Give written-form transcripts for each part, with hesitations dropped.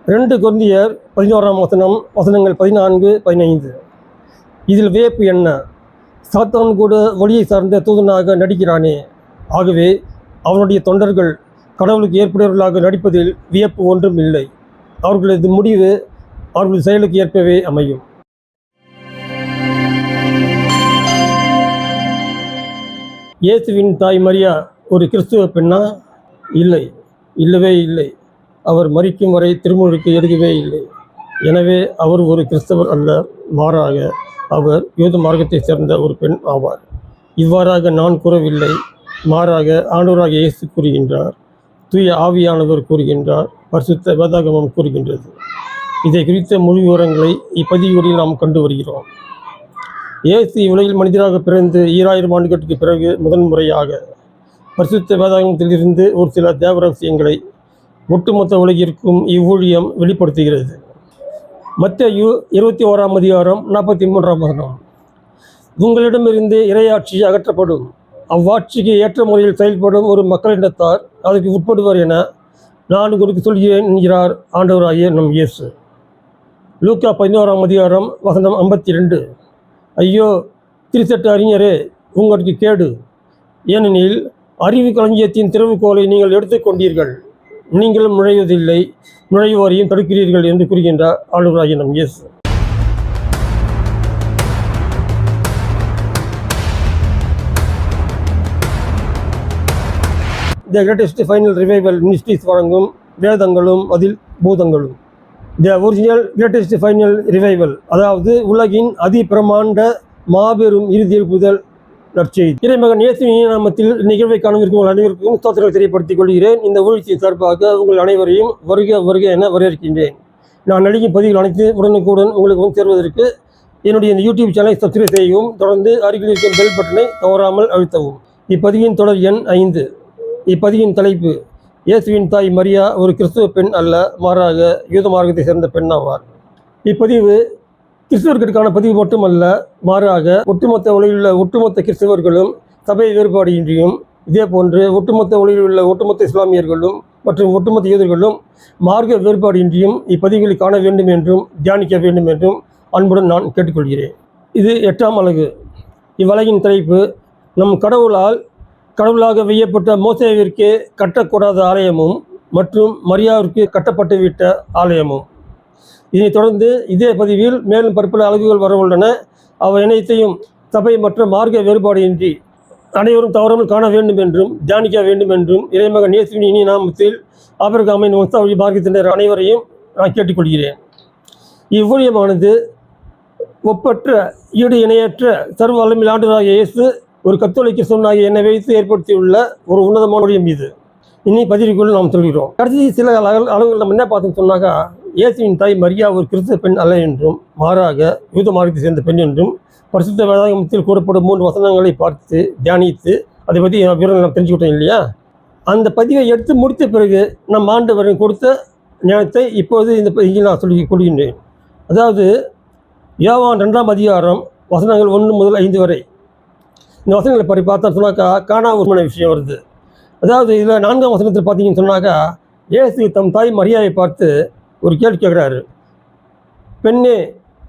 2 கொரிந்தியர் 11ஆம் வசனங்கள் 14, 15. இதில் வியப்பு என்ன? சாத்தான் கூட ஒளியை சார்ந்த தூதனாக நடிக்கிறானே. ஆகவே அவனுடைய தொண்டர்கள் கடவுளுக்கு ஏற்புடையவர்களாக நடிப்பதில் வியப்பு ஒன்றும் இல்லை. அவர்களது முடிவு அவர்களது செயலுக்கு ஏற்பவே அமையும். இயேசுவின் தாய் மரியா ஒரு கிறிஸ்துவ பெண்ணா? இல்லை, இல்லவே இல்லை. அவர் மரிக்கும் வரை திருமுழுக்கு எடுக்கவே இல்லை. எனவே அவர் ஒரு கிறிஸ்தவர் அல்ல, மாறாக அவர் யூத மார்க்கத்தை சேர்ந்த ஒரு பெண் ஆவார். இவ்வாறாக நான் கூறவில்லை, மாறாக ஆண்டவராக இயேசு கூறுகின்றார், தூய ஆவியானவர் கூறுகின்றார், பரிசுத்த வேதாகமம் கூறுகின்றது. இதை குறித்த முழு விவரங்களை இப்பதிவுகளில் நாம் கண்டு வருகிறோம். இயேசு இவ்வுலகில் மனிதராக பிறந்து 2000 ஆண்டுகளுக்கு பிறகு முதன்முறையாக பரிசுத்த வேதாகமத்திலிருந்து ஒரு சில தேவ ரகசியங்களை ஒட்டுமொத்த உலகிற்கும் இவ்வூழியம் வெளிப்படுத்துகிறது. மத்தேயு 21ஆம் அதிகாரம் 43ஆம் வசனம். உங்களிடமிருந்து இறையாட்சி அகற்றப்படும், அவ்வாட்சிக்கு ஏற்ற முறையில் செயல்படும் ஒரு மக்களிடத்தார் அதற்கு உட்படுவர் என நான் உங்களுக்கு சொல்கிறேன் என்கிறார் ஆண்டவராகிய நம் இயேசு. லூக்கா 11ஆம் அதிகாரம் வசனம் 52. ஐயோ திருச்சட்ட அறிஞரே, உங்களுக்கு கேடு, ஏனெனில் அறிவு களஞ்சியத்தின் திறவுகோலை நீங்கள் எடுத்துக்கொண்டீர்கள், நீங்களும் நுழைவதில்லை, நுழைவோரையும் தடுக்கிறீர்கள் என்று கூறுகின்றார் ஆண்டவராகிய நம் இயேசு. The greatest final revival ministries வழங்கும் வேதங்களும் அதில் பூதங்களும். The original greatest final revival, அதாவது உலகின் அதிபிரமாண்ட மாபெரும் இறுதி எழுப்புதல் நற்செய்தி. இறைமகன் இயேசுவின் நாமத்தில் நிகழ்வை காணவிருக்கும் உங்கள் அனைவருக்கும் ஸ்தோத்திரங்களை தெரியப்படுத்திக் கொள்கிறேன். இந்த ஊழியத்தின் சார்பாக உங்கள் அனைவரையும் வருக வருக என வரவேற்கின்றேன். நான் நடிக்கும் பதிவுகள் அனைத்து உடனுக்குடன் உங்களுக்கு வந்து சேர்வதற்கு என்னுடைய இந்த யூடியூப் சேனலை சப்ஸ்கிரைப் செய்யவும், தொடர்ந்து அருகில் இருக்கும் பெல் பட்டனை தவறாமல் அழுத்தவும். இப்பதிவின் தொடர் எண் 5. இப்பதிவின் தலைப்பு: இயேசுவின் தாய் மரியா ஒரு கிறிஸ்துவ பெண் அல்ல, மாறாக யூத மார்க்கத்தை சேர்ந்த பெண் ஆவார். இப்பதிவு கிறிஸ்தவர்களுக்கான பதிவு மட்டுமல்ல, மாறாக ஒட்டுமொத்த உலகில் உள்ள ஒட்டுமொத்த கிறிஸ்தவர்களும் சபை வேறுபாடு இன்றியும், இதே போன்று ஒட்டுமொத்த உலகில் உள்ள ஒட்டுமொத்த இஸ்லாமியர்களும் மற்றும் ஒட்டுமொத்த யூதர்களும் மார்க்க வேறுபாடு இன்றியும் இப்பதிவுகளை காண வேண்டும் என்றும் தியானிக்க வேண்டும் என்றும் அன்புடன் நான் கேட்டுக்கொள்கிறேன். இது 8ஆம் அலகு. இவ்வலகின் தலைப்பு: நம் கடவுளாக வையப்பட்ட மோசேவிற்கு கட்டக்கூடாத ஆலயமும் மற்றும் மரியாவிற்கு கட்டப்பட்டுவிட்ட ஆலயமும். இதனைத் தொடர்ந்து இதே பதிவில் மேலும் பற்பல அலகுகள் வரவுள்ளன. அவை அனைத்தையும் சபை மற்ற மார்க்க வேறுபாடு இன்றி அனைவரும் தவறாமல் காண வேண்டும் என்றும் தியானிக்க வேண்டும் என்றும் இறைமகன் இயேசுவின் இனிய நாமத்தில் ஆபிரகாமின் வம்சாவளி மார்க்கத்தினர் அனைவரையும் நான் கேட்டுக்கொள்கிறேன். இவ்வூழியமானது ஒப்பற்ற ஈடு இணையற்ற சர்வ வல்லமையுள்ள ஆண்டவராகிய இயேசு ஒரு கத்தோலிக்க சொன்னாகிய என்னை வைத்து ஏற்படுத்தியுள்ள ஒரு உன்னதமான ஊழியம் இது. இனி பதிவுக்குள் நாம் சொல்கிறோம். கடைசி சில அளவுகள் நம்ம என்ன பார்த்தோம்னு சொன்னாக்கா, இயேசுவின் தாய் மரியா ஒரு கிறிஸ்துவ பெண் அல்ல என்றும், மாறாக யூத மார்க்கத்தை சேர்ந்த பெண் என்றும் பரிசுத்த வேதாகமத்தில் கூறப்படும் 3 வசனங்களை பார்த்து தியானித்து அதை பற்றி விவரங்கள் நாம் தெரிஞ்சுக்கிட்டோம் இல்லையா? அந்த பதிவை எடுத்து முடித்த பிறகு நம் ஆண்டவர் கொடுத்த ஞானத்தை இப்போது இந்த பதிவில் நான் சொல்லி கொள்கின்றேன். அதாவது யோவான் 2ஆம் அதிகாரம் வசனங்கள் 1 முதல் 5 வரை. இந்த வசனங்களை பற்றி பார்த்தா சொன்னாக்கா காணா ஒரு விஷயம் வருது. அதாவது இதில் 4ஆம் வசனத்தில் பார்த்தீங்கன்னு சொன்னாக்கா, இயேசு தம் தாய் மரியாவை பார்த்து ஒரு கேள்வி கேட்குறாரு. பெண்ணே,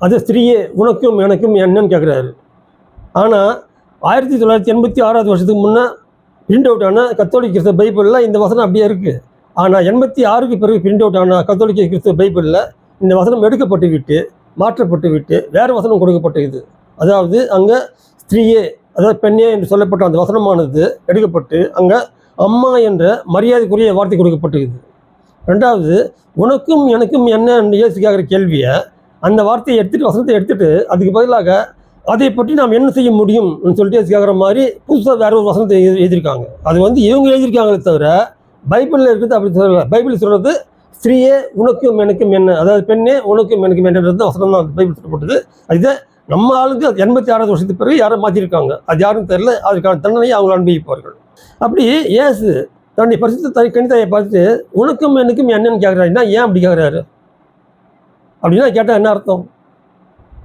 அது ஸ்திரீயே, உனக்கும் எனக்கும் என்னன்னு கேட்குறாரு. ஆனால் 1986 வருஷத்துக்கு முன்னே பிரிண்ட் அவுட் ஆன கத்தோலிக்க கிறிஸ்தவ பைபிளில் இந்த வசனம் அப்படியே இருக்குது. ஆனால் 86க்கு பிறகு பிரிண்ட் அவுட் ஆன கத்தோலிக்க கிறிஸ்தவ பைபிளில் இந்த வசனம் எடுக்கப்பட்டு விட்டு மாற்றப்பட்டு விட்டு வேறு வசனம் கொடுக்கப்பட்டது. அதாவது அங்கே ஸ்திரீயே, அதாவது பெண்ணே என்று சொல்லப்பட்ட அந்த வசனமானது எடுக்கப்பட்டு அங்கே அம்மா என்ற மரியாதைக்குரிய வார்த்தை கொடுக்கப்பட்டிருக்குது. 2வது, உனக்கும் எனக்கும் என்ன இயேசு கேட்குற கேள்வியை அந்த வார்த்தையை எடுத்துகிட்டு வசனத்தை எடுத்துகிட்டு அதுக்கு பதிலாக அதை பற்றி நாம் என்ன செய்ய முடியும் சொல்லிட்டு இயேசு கேட்குற மாதிரி புதுசாக வேற ஒரு வசனத்தை எழுதியிருக்காங்க. அது இவங்க எழுதியிருக்காங்களே தவிர பைபிளில் இருக்கிறது அப்படி சொல்ல. பைபிள் சொல்கிறது ஸ்திரீயே உனக்கும் எனக்கும் என்ன, அதாவது பெண்ணே உனக்கும் எனக்கும் என்னன்றது வசனம் தான் பைபிள் சொல்லப்பட்டது. அதுதான் நம்ம ஆளுங்க 86 வருஷத்துக்கு பிறகு யாரும் மாற்றிருக்காங்க. அது யாரும் தெரியல. அதுக்கான தண்டனையை அவங்க அனுபவிப்பார்கள். அப்படி இயேசு தன்னுடைய பரிசுத்த கனிதாயை பார்த்துட்டு உனக்கும் எனக்கும் என்னன்னு கேட்குறாருன்னா ஏன் அப்படி கேட்குறாரு அப்படின்னா கேட்டால் என்ன அர்த்தம்?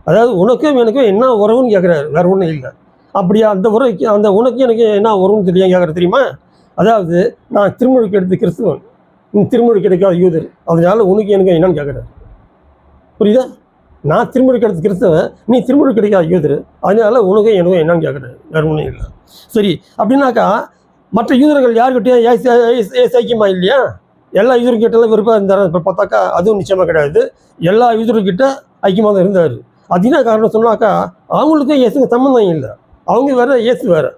அதாவது உனக்கும் எனக்கும் என்ன உறவுன்னு கேட்குறாரு, வேறு ஒன்றும் இல்லை. அப்படியா அந்த உறவு, அந்த உனக்கும் எனக்கு என்ன உறவுன்னு தெரியும் கேட்குறது தெரியுமா? அதாவது நான் திருமுழுக்கு எடுத்து கிறிஸ்துவன், நீ திருமுறை கிடைக்காத யூதர், அதனால உனக்கு எனக்கு என்னன்னு கேட்குறாரு. புரியுதா? நான் திருமுறை கிடைச்ச கிறிஸ்தவன், நீ திருமுறை கிடைக்காத யூதர், அதனால உனக்கு எனக்கு என்னன்னு கேட்குறாரு. வேறு ஒன்றும் இல்லை. சரி, அப்படின்னாக்கா மற்ற யூதர்கள் யாருக்கிட்டே ஐக்கியமா இல்லையா? எல்லா யூதர்கிட்டலாம் விருப்பம் இருந்தார். இப்போ பார்த்தாக்கா அதுவும் நிச்சயமாக கிடையாது. எல்லா யூதர்கிட்ட ஐக்கியமாக தான் இருந்தார். அது என்ன காரணம் சொன்னாக்கா, அவங்களுக்கும் இயேசுக்கு சம்மந்தம் இல்லை. அவங்க வேறு, இயேசு வேறு,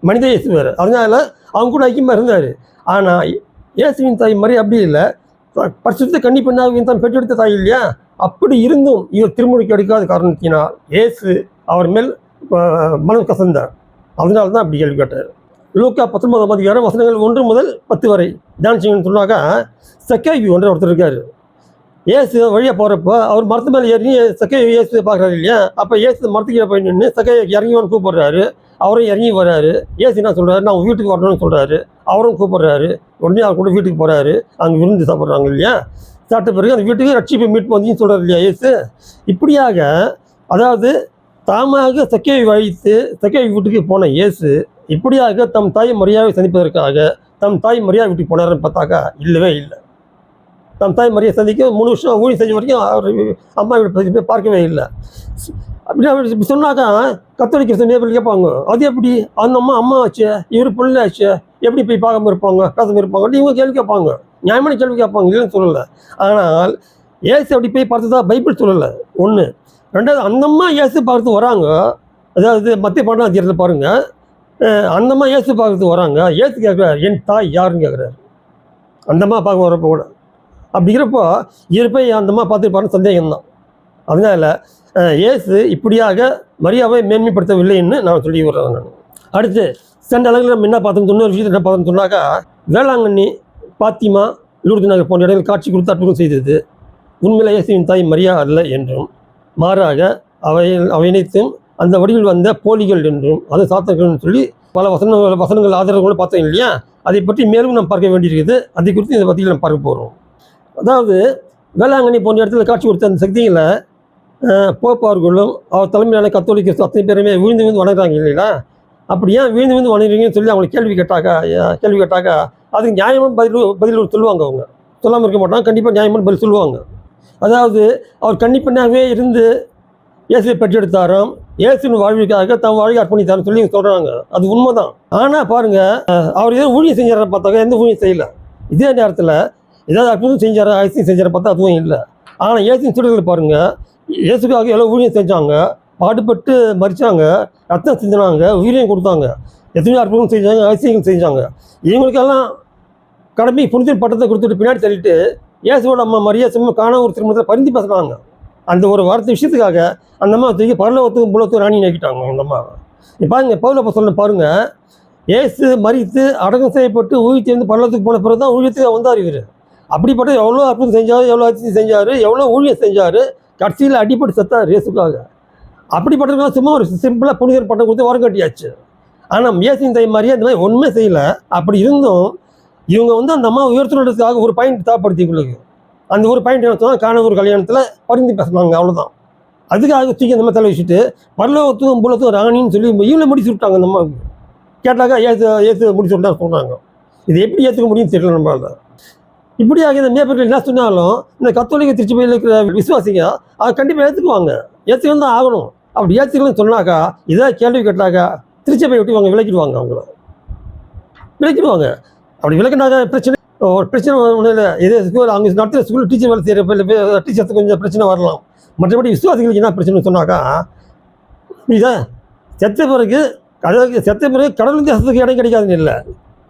மனித இயேசு வேறு. அதனால அவங்க கூட ஐக்கியமாக இருந்தார். ஆனால் இயேசுவின் தாய் மாதிரி அப்படி இல்லை. பரிசுத்த கன்னி பெண்ணாவின் தான் பெற்றெடுத்த தாய் இல்லையா? அப்படி இருந்தும் இவர் திருமுறைக்கு எடுக்காத காரணத்தினால் இயேசு அவர் மேல் மனம் கசந்தார். அதனால தான் அப்படி கேள்வி கேட்டார். லூக்கா 19ஆம் அதிகாரம் வசனங்கள் 1 முதல் 10 வரை தியானிச்சிங்கன்னு சொன்னாக்கா, சக்கேயு என்ற ஒருத்தர் இருக்கார். இயேசு வழியாக போகிறப்போ அவர் மரத்து மேலே ஏறி சக்கேயு இயேசு பார்க்குறாரு இல்லையா? அப்போ இயேசு மரத்துக்கு போய் நின்று சக்கேயு இறங்கிவான்னு கூப்பிட்றாரு. அவரும் இறங்கி வர்றாரு. இயேசு என்ன சொல்கிறாரு, நான் உங்கள் வீட்டுக்கு வரணும்னு சொல்கிறாரு. அவரும் கூப்பிட்றாரு. உடனே அவர் கூட வீட்டுக்கு போகிறாரு. அங்கே விருந்து சாப்பிட்றாங்க இல்லையா? சாப்பிட்ட பிறகு அந்த வீட்டுக்கு ரட்சிப்பை மீட்பு வந்துன்னு சொல்கிறார் இல்லையா இயேசு? இப்படியாக அதாவது தாமாக சக்கேயை அழைத்து சக்கேயை வீட்டுக்கு போன இயேசு இப்படியாக தம் தாய் மரியாதை சந்திப்பதற்காக தம் தாய் மரியாதை வீட்டுக்கு போனார்னு பார்த்தாக்கா இல்லவே இல்லை. தம் தாய் மரியாதை சந்திக்க 3 வருஷம் ஊழி செஞ்ச வரைக்கும் அவர் அம்மா வீட்டு போய் பார்க்கவே இல்லை. அப்படி இப்படி சொன்னாக்கா கத்தோலிக்க கிறிஸ்தவ கேட்பாங்க, அது எப்படி அந்த அம்மா ஆச்சு, இவர் பிள்ளை ஆச்சு, எப்படி போய் பார்க்காம இருப்பாங்க, பேசாமல் இருப்பாங்க, இவங்க கேள்வி கேட்பாங்க. நியாயமான கேள்வி கேட்பாங்க, இல்லைன்னு சொல்லலை. ஆனால் இயேசு அப்படி போய் பார்த்ததா பைபிள் சொல்லலை. ஒன்று. ரெண்டாவது, அந்தம்மா இயேசு பார்த்து வராங்க. அதாவது மத்திய 12ஆம் அதிகாரத்தில் பாருங்கள், அந்தம்மா இயேசு பார்த்து வராங்க. இயேசு கேட்குறாரு, என் தாய் யாருன்னு கேட்குறாரு. அந்தம்மா பார்க்க வரப்போ கூட அப்படிங்கிறப்போ இவர் போய் அந்தம்மா பார்த்துருப்பாருன்னு சந்தேகம்தான். அதனால் இயேசு இப்படியாக மரியாவை மேன்மைப்படுத்தவில்லைன்னு நான் சொல்லி வர்றேன். நான் அடுத்து சென்ற அளவில் நம்ம என்ன பார்த்தோம், இன்னொரு விஷயத்தை என்ன பார்த்தோம்னு சொன்னாக்கா, வேளாங்கண்ணி, பாத்திமா, லூர்து நகர் போன்ற இடங்கள் காட்சி கொடுத்து அற்புதம் செய்தது உண்மையில இயேசுவின் தாய் மரியா அல்ல என்றும், மாறாக அவை அனைத்தும் அந்த வடிவில் வந்த போலிகள் என்றும், அது சாத்தர்கள்னு சொல்லி பல வசனங்கள் ஆதரவுகளை பார்த்தோம் இல்லையா? அதை பற்றி மேலும் நாம் பார்க்க வேண்டியிருக்குது. அதை குறித்து இதை பற்றி நம்ம பார்க்க போகிறோம். அதாவது வேளாங்கண்ணி போன்ற இடத்துல காட்சி கொடுத்த அந்த சக்திகளை போப்பார்களும் அவர் தலைமையிலான கத்தோலிக்க அத்தனை பேருமே விழுந்து வணங்குறாங்க இல்லைங்களா? அப்படி ஏன் விழுந்து வணங்குறீங்கன்னு சொல்லி அவங்களை கேள்வி கேட்டாக்கா அதுக்கு நியாயமான பதில் சொல்லுவாங்க. அவங்க சொல்லாமல் இருக்க மாட்டாங்க, கண்டிப்பாக நியாயமான பதில் சொல்லுவாங்க. அதாவது அவர் கன்னிப்பெண்ணாகவே இருந்து இயேசுவை பெற்றெடுத்தாராம், இயேசுவின் வாழ்வுக்காக தம் வாழ்க்கை அர்ப்பணித்தாருன்னு சொல்லி சொல்கிறாங்க. அது உண்மைதான். ஆனால் பாருங்கள், அவர் ஏதோ ஊழியம் செஞ்சார பார்த்தாக்கா எந்த ஊழியம் செய்யலை. இதே நேரத்தில் ஏதாவது அற்புதம் செஞ்சார, ஐசியம் செஞ்சார பார்த்தா அதுவும் இல்லை. ஆனால் இயேசுவின் சூழல்கள் பாருங்கள், இயேசுக்காக எவ்வளோ ஊழியம் செஞ்சாங்க, பாடுபட்டு மறிச்சாங்க, ரத்தம் செஞ்சாங்க, உயிரையும் கொடுத்தாங்க, எத்தனையோ அற்புதம் செஞ்சாங்க, ஐசியங்கள் செஞ்சாங்க. இவங்களுக்கெல்லாம் கடமை புனித பட்டத்தை கொடுத்துட்டு பின்னாடி தள்ளிட்டு இயேசுவோட அம்மா மரியா சும்மா காண ஒரு திருமணத்தில் பரிந்து பேசுகிறாங்க. அந்த ஒரு வார்த்தை விஷயத்துக்காக அந்த அம்மா தூக்கி பரலோகத்துக்கும் புலத்துக்கும் ராணி நினைக்கிட்டாங்க. அந்த அம்மா பாருங்க, பவுல் அப்போஸ்தலன் பாருங்கள், இயேசு மரித்து அடக்கம் செய்யப்பட்டு ஊழியத்திலிருந்து பரலோகத்துக்கு போன பிறகு தான் ஊழியத்துக்கு வந்தார் இவர். அப்படிப்பட்ட எவ்வளோ அற்புதம் செஞ்சார், எவ்வளோ அதிசயம் செஞ்சார், எவ்வளோ ஊழியம் செஞ்சார், கடைசியில் அடிப்பட்டு செத்தார் இயேசுக்காக. அப்படிப்பட்டவங்க சும்மா ஒரு சிம்பிளாக புனிதர் பட்டம் கொடுத்து வரம் கட்டியாச்சு. ஆனால் இயேசுவின் தாய் மாதிரியே இந்த மாதிரி ஒன்றுமே செய்யலை. அப்படி இருந்தும் இவங்க அந்த அம்மா உயர்த்தினதுக்காக ஒரு பாயிண்ட் தேவைப்படுத்திங்களுக்கு. அந்த ஒரு பாயிண்ட் என்ன சொன்னால், காண ஒரு கல்யாணத்தில் பரிந்து பேசினாங்க, அவ்வளோதான். அதுக்காக தூக்கி அந்த மாதிரி தலை வச்சுட்டு பரலோகத்துக்கும் புலத்துக்கும் ராணின்னு சொல்லி இவங்களை முடிச்சு விட்டாங்க. அந்த அம்மாவுக்கு கேட்டாக்கா ஏற்று முடிச்சு விட்டா சொல்கிறாங்க. இது எப்படி ஏற்றுக்க முடியும்னு தெரியல நம்மளால. இப்படியாக இந்த மேற்பர்கள் என்ன சொன்னாலும் இந்த கத்தோலிக்க திருச்சபையில் இருக்கிற விசுவாசிங்க அதை கண்டிப்பாக ஏற்றுக்குவாங்க, ஏற்றுக்கணும் தான் ஆகணும். அப்படி ஏற்றுக்கலன்னு சொன்னாக்கா, இதை கேள்வி கேட்டாக்கா திருச்சபையை விட்டு அவங்க விலக்கிடுவாங்க. அவங்கள விலக்கிடுவாங்க. அப்படி விலக்கினாக்க ஒரு பிரச்சனை ஒன்றும் இல்லை. இதே ஸ்கூல் அவங்க நடத்துகிற ஸ்கூல் டீச்சர் வேலை செய்கிற டீச்சர்ஸுக்கு கொஞ்சம் பிரச்சனை வரலாம். மற்றபடி விசுவாசிகளுக்கு என்ன பிரச்சனை சொன்னாக்கா, இதா செத்த பிறகு கடல் தேசத்துக்கு இடம் கிடைக்காதுன்னு இல்லை,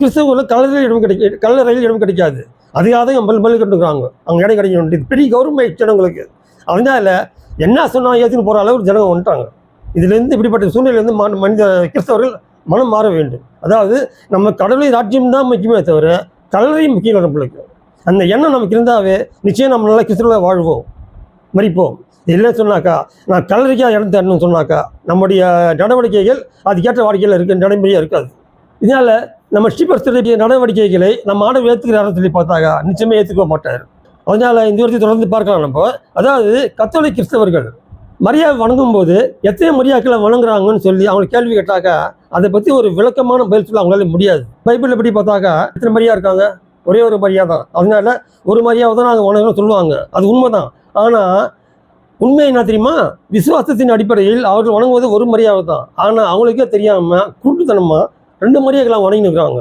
கிறிஸ்தவர்களுக்கு கல்லறையில் இடம் கிடைக்காது. அதுக்காக தான் பல்லு கட்டுக்கிறாங்க, அவங்க இடம் கிடைக்க வேண்டியது பெரிய கவர்மெண்ட் ஜனங்களுக்கு. அதனால என்ன சொன்னால் ஏற்றுன்னு போகிற அளவுக்கு ஜனங்க வந்துட்டாங்க. இதுலேருந்து இப்படிப்பட்ட சூழ்நிலையிலேருந்து மனித கிறிஸ்தவர்கள் மனம் மாற வேண்டும். அதாவது நம்ம கடவுளை ராஜ்யம்தான் முக்கியமே தவிர கல்லறையும் முக்கியம் நம்மளுக்கு. அந்த எண்ணம் நமக்கு இருந்தாவே நிச்சயம் நம்ம நல்லா கிறிஸ்தவர்களாக வாழ்வோம், மறிப்போம். இல்லைன்னு சொன்னாக்கா, நான் கல்லறைக்காக இடம் தரணும்னு சொன்னாக்கா நம்முடைய நடவடிக்கைகள் அதுக்கேற்ற வாடிக்கையில் இருக்க நடைமுறையாக இருக்காது. இதனால் நம்ம ஸ்ரீபஸ்தருடைய நடவடிக்கைகளை நம்ம ஆண்டவர் ஏற்றுக்கிறாருன்னு சொல்லி பார்த்தாக்கா நிச்சயமே ஏற்றுக்க மாட்டார். அதனால் இந்த வருஷத்தை தொடர்ந்து பார்க்கலாம் நம்ம. அதாவது கத்தோலிக்க கிறிஸ்தவர்கள் மரியாதை வணங்கும் போது எத்தனை மரியாக்களை வணங்குறாங்கன்னு சொல்லி அவங்க கேள்வி கேட்டாக்கா அதை பற்றி ஒரு விளக்கமான பதில் சொல்ல அவங்களால முடியாது. பைபிள் எப்படி பார்த்தாக்கா எத்தனை மரியா இருக்காங்க? ஒரே ஒரு மரியா தான். அதனால ஒரு மரியாதை தான் நாங்கள் வணங்கணும்னு சொல்லுவாங்க. அது உண்மைதான். ஆனால் உண்மை என்ன தெரியுமா? விசுவாசத்தின் அடிப்படையில் அவர்கள் வணங்குவது ஒரு மரியாதை தான். ஆனால் அவங்களுக்கே தெரியாமல் குருட்டுத்தனமாக 2 மரியாதைகளை வணங்கி இருக்கிறாங்க.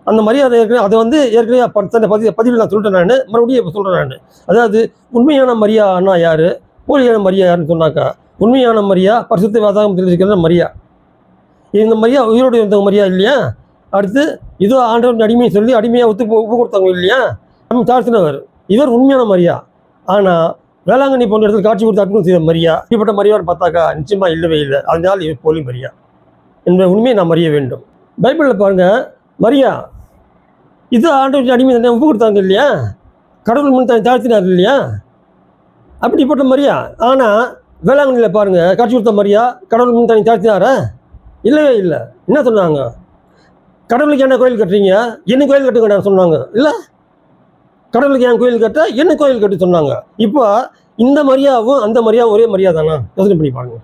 அந்த மரியாதை அதை வந்து ஏற்கனவே தன்னை பதிவில் நான் சொல்லிட்டேன். நான் மறுபடியும் இப்போ சொல்கிறேன். நான் அதாவது உண்மையான மரியாதைன்னா யார், போலியான மரியா யாருன்னு சொன்னாக்கா, உண்மையான மரியா பரிசுத்த வேதாகமத்தில் இருக்கிற மரியா. இந்த மரியா உயிரோடு இருந்த மரியா இல்லையா? அடுத்து இதோ ஆண்டவன் அடிமையை சொல்லி அடிமையாக ஒப்பு கொடுத்தவங்க இல்லையா? நம்ம தாழ்த்தினவர் இவர் உண்மையான மரியா. ஆனால் வேளாங்கண்ணி போன்ற இடத்துல காட்சி கொடுத்து அற்புதம் செய்த மரியா இப்படிப்பட்ட மரியாதை பார்த்தாக்கா நிச்சயமாக இல்லவே இல்லை. அதனால் இவர் போலி மரியா என்ற உண்மையை நாம் அறிய வேண்டும். பைபிளில் பாருங்கள், மரியா இது ஆண்டவன் அடிமை தானே ஒப்பு கொடுத்தாங்க இல்லையா? கடவுள் முன் தாழ்த்தினார் இல்லையா? அப்படிப்பட்ட மரியா. ஆனால் வேளாங்கண்ணியில் பாருங்கள், காட்சி கொடுத்த மரியா கடவுள் முன் தாழ்த்தினாரா? இல்லவே இல்லை. என்ன சொன்னாங்க? கடவுளுக்கு என்ன கோயில் கட்டுறீங்க, என்ன கோயில் கட்டுங்க சொன்னாங்க. இல்லை, கடவுளுக்கு என் கோயில் கட்ட என்ன கோயில் கட்டு சொன்னாங்க. இப்போ இந்த மரியாவும் அந்த மரியாவும் ஒரே மரியாதை தானா? யோசனை பண்ணி பாருங்க.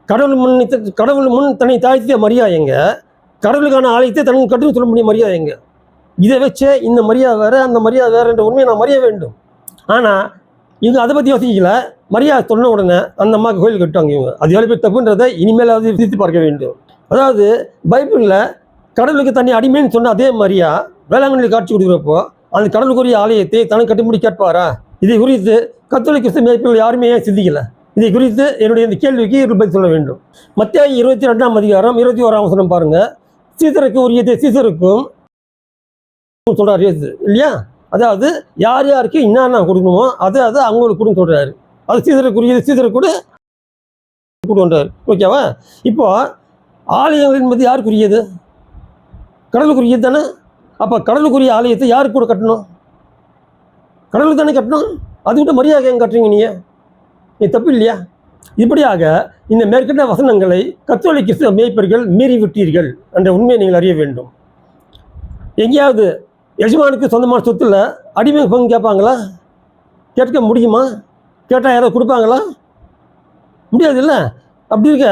கடவுள் முன் தன்னை தாழ்த்திய மரியா எங்க, கடவுளுக்கான ஆலயத்தை தனக்கு கட்டுன்னு சொல்ல முடியும் மரியா எங்க? இதை வச்சே இந்த மரியா வேற அந்த மரியா வேற என்ற உண்மையை நான் மறிய வேண்டும். ஆனால் இவங்க அதை பற்றி யோசிக்கல. மரியா சொன்ன உடனே அந்த அம்மாவுக்கு கோயில் கட்டுவாங்க இவங்க. அது எவ்வளோ பேர் தப்புன்றதை இனிமேல் அது சிரித்து பார்க்க வேண்டும். அதாவது பைபிளில் கடவுளுக்கு தண்ணி அடிமைன்னு சொன்ன அதே மரியா வேளாங்கண்ணியில் காட்சி கொடுக்குறப்போ அந்த கடவுளுக்குரிய ஆலயத்தை தனக்கு கட்டும்படி கேட்பாரா? இதை குறித்து கத்தோலிக்க கிறிஸ்தவ மேய்ப்பர்கள் யாருமே சிந்திக்கல. இதை குறித்து என்னுடைய இந்த கேள்விக்கு இவர்கள் பதில் சொல்ல வேண்டும். மத்தேயு 22ஆம் அதிகாரம் 21ஆம் வசனம் பாருங்க. சீசருக்கு உரியதை சீசருக்கும் சொல்றாரு இயேசு இல்லையா? அதாவது யார் யாருக்கு என்னென்ன கொடுக்கணுமோ அதை அவங்களுக்கு கொடுன்னு சொல்றாரு. அது சீசருக்குரியது சீசருக்கு கூட கொடுன்றாரு. ஓகேவா? இப்போ ஆலயங்கள் என்பது யாருக்குரியது? கடவுளுக்குரியது தானே. அப்போ கடவுளுக்குரிய ஆலயத்தை யாருக்கு கூட கட்டணும்? கடவுளுக்கு தானே கட்டணும். அது விட்டு மரியாதை எங்கே கட்டுறீங்க நீங்கள்? இது தப்பு இல்லையா? இப்படியாக இந்த மேற்கண்ட வசனங்களை கத்தோலிக்க கிறிஸ்தவ மேய்ப்பர்கள் மீறி விட்டீர்கள் என்ற உண்மையை நீங்கள் அறிய வேண்டும். எங்கேயாவது எஜமானுக்கு சொந்தமான சொத்துல அடிமை பங்கு கேட்பாங்களா? கேட்க முடியுமா? கேட்டால் யாராவது கொடுப்பாங்களா? முடியாது இல்லை. அப்படி இருக்க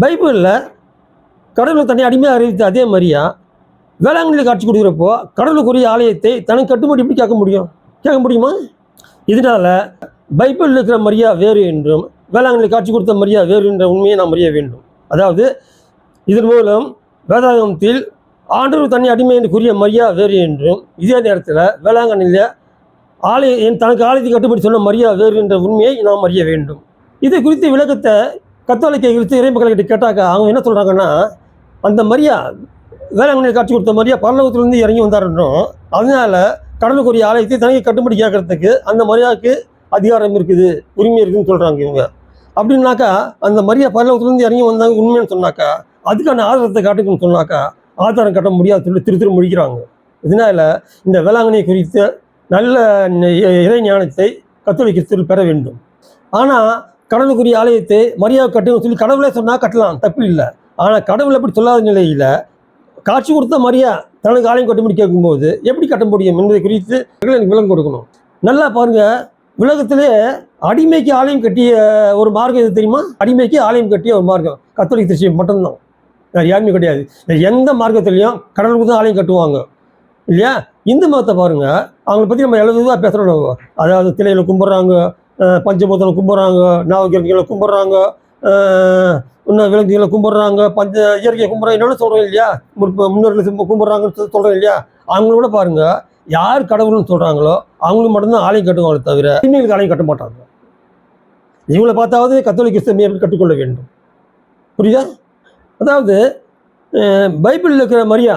பைபிளில் கடவுளுக்கு தனி அடிமையாக அறிவித்த அதே மாதிரியா வேளாங்கண்ணியில் காட்சி கொடுக்குறப்போ கடவுளுக்குரிய ஆலயத்தை தனக்கு கட்டுப்படி எப்படி கேட்க முடியுமா? இதனால் பைபிளில் இருக்கிற மரியா வேறு என்றும் வேளாங்கண்ணியில் காட்சி கொடுத்த மரியா வேறு என்ற உண்மையை நாம் அறிய வேண்டும். அதாவது இதன் மூலம் வேதாகமத்தில் ஆண்டவர் தனி அடிமை என்று கூறிய மரியா வேறு என்றும், இதே நேரத்தில் வேளாங்கண்ணியில் தனக்கு ஆலயத்தை கட்டுப்படி சொன்ன மரியா வேறு என்ற உண்மையை நாம் அறிய வேண்டும். இதை குறித்து விளக்கத்தை கத்தோலிக்க குறித்து இறைமக்கள்கிட்ட கேட்டாக்கா அவங்க என்ன சொல்கிறாங்கன்னா, அந்த மரியா வேளாங்கண்ணியில் காட்சி கொடுத்த மரியா பரலோகத்திலிருந்து இறங்கி வந்தாருன்றோம். அதனால கடவுளுக்குரிய ஆலயத்தை தனக்கு கட்டுப்படி கேட்கறதுக்கு அந்த மரியாவுக்கு அதிகாரம் இருக்குது, உரிமை இருக்குதுன்னு சொல்கிறாங்க இவங்க. அப்படின்னாக்கா அந்த மரியா பரலோகத்திலிருந்து இறங்கி வந்தாங்க உண்மைன்னு சொன்னாக்கா அதுக்கான ஆதாரத்தை காட்டுக்குன்னு சொன்னாக்கா ஆதாரம் கட்ட முடியாது சொல்லி திரு முடிக்கிறாங்க. இதனால் இந்த வேளாங்கண்ணி குறித்த நல்ல இறை ஞானத்தை கத்தோலிக்க கிறிஸ்தவர்கள் பெற வேண்டும். ஆனால் கடவுளுக்குரிய ஆலயத்தை மரியாதை கட்டுன்னு சொல்லி கடவுளே சொன்னால் கட்டலாம், தப்பு இல்லை. ஆனால் கடவுள் எப்படி சொல்லாத நிலையில் காட்சி கொடுத்த மரியா தனக்கு ஆலயம் கட்டும்படி கேட்கும்போது எப்படி கட்ட முடியும் என்பதை குறித்து எனக்கு விளக்கம் கொடுக்கணும். நல்லா பாருங்கள், உலகத்திலே அடிமைக்கு ஆலயம் கட்டிய ஒரு மார்க்கம் எது தெரியுமா? அடிமைக்கு ஆலயம் கட்டிய ஒரு மார்க்கம் கத்தோலிக்க கிறிஸ்டியன் மட்டும்தான், யாருமே கிடையாது. எந்த மார்க்கத்துலேயும் கடவுளுக்கு தான் ஆலயம் கட்டுவாங்க இல்லையா? இந்து மதத்தை பாருங்கள், அவங்கள பற்றி நம்ம எழுதுவதாக பேசுகிறோம். அதாவது திணையில் கும்பிட்றாங்க, பஞ்சபூதங்களை கும்பிட்றாங்க, நாவகிரங்களை கும்பிட்றாங்க, இன்னும் விலங்குகளை கும்பிட்றாங்க, இயற்கையை கும்பிட்றாங்க, என்னென்னு சொல்கிறோம் இல்லையா? முன்னோர்கள் கும்பிட்றாங்கன்னு சொல்கிறோம் இல்லையா? அவங்களோட பாருங்கள், யார் கடவுள்னு சொல்கிறாங்களோ அவங்களுக்கு மட்டும்தான் ஆலயம் கட்டுவாங்களே தவிர இவங்களுக்கு ஆலயம் கட்ட மாட்டாங்க. இவங்களை பார்த்தாவது கத்தோலிக்க கிறிஸ்தவ எப்படி கற்றுக்கொள்ள வேண்டும். புரியுதா? அதாவது பைபிளில் இருக்கிற மரியா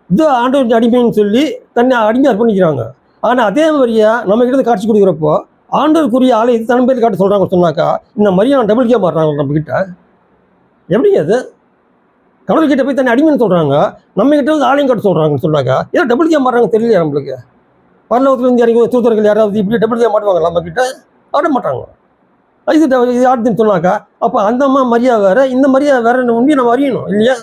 இது ஆண்டவருக்கு அடிமைன்னு சொல்லி தன்னை அடிமையாக அர்ப்பணிக்கிறாங்க. ஆனால் அதே மரியா நம்ம கிட்ட காட்சி கொடுக்குறப்போ ஆண்டவருக்குரிய ஆலயத்தை தன் பேர் காட்ட சொல்கிறாங்க சொன்னாக்கா இந்த மரியா டபுள் கே மாறுறாங்க நம்மக்கிட்ட. எப்படிங்க அது? கடவுள்கிட்ட போய் தன்னை அடிமைன்னு சொல்கிறாங்க, நம்மகிட்ட வந்து ஆலயம் கட்ட சொல்கிறாங்கன்னு சொன்னாக்கா ஏதோ டபுள் கே மாறுறாங்க தெரியலையா நம்மளுக்கு? பரலோகத்துலேருந்து இறங்கி தூதர்கள் யாராவது இப்படி டபுள் கே மாட்டுவாங்க நம்மக்கிட்ட? ஆட மாட்டாங்க. இது ஆடுதுன்னு சொன்னாக்கா அப்போ அந்த அம்மா மரியா வேறு இந்த மரியா வேறு உண்மையை நம்ம அறியணும் இல்லையா?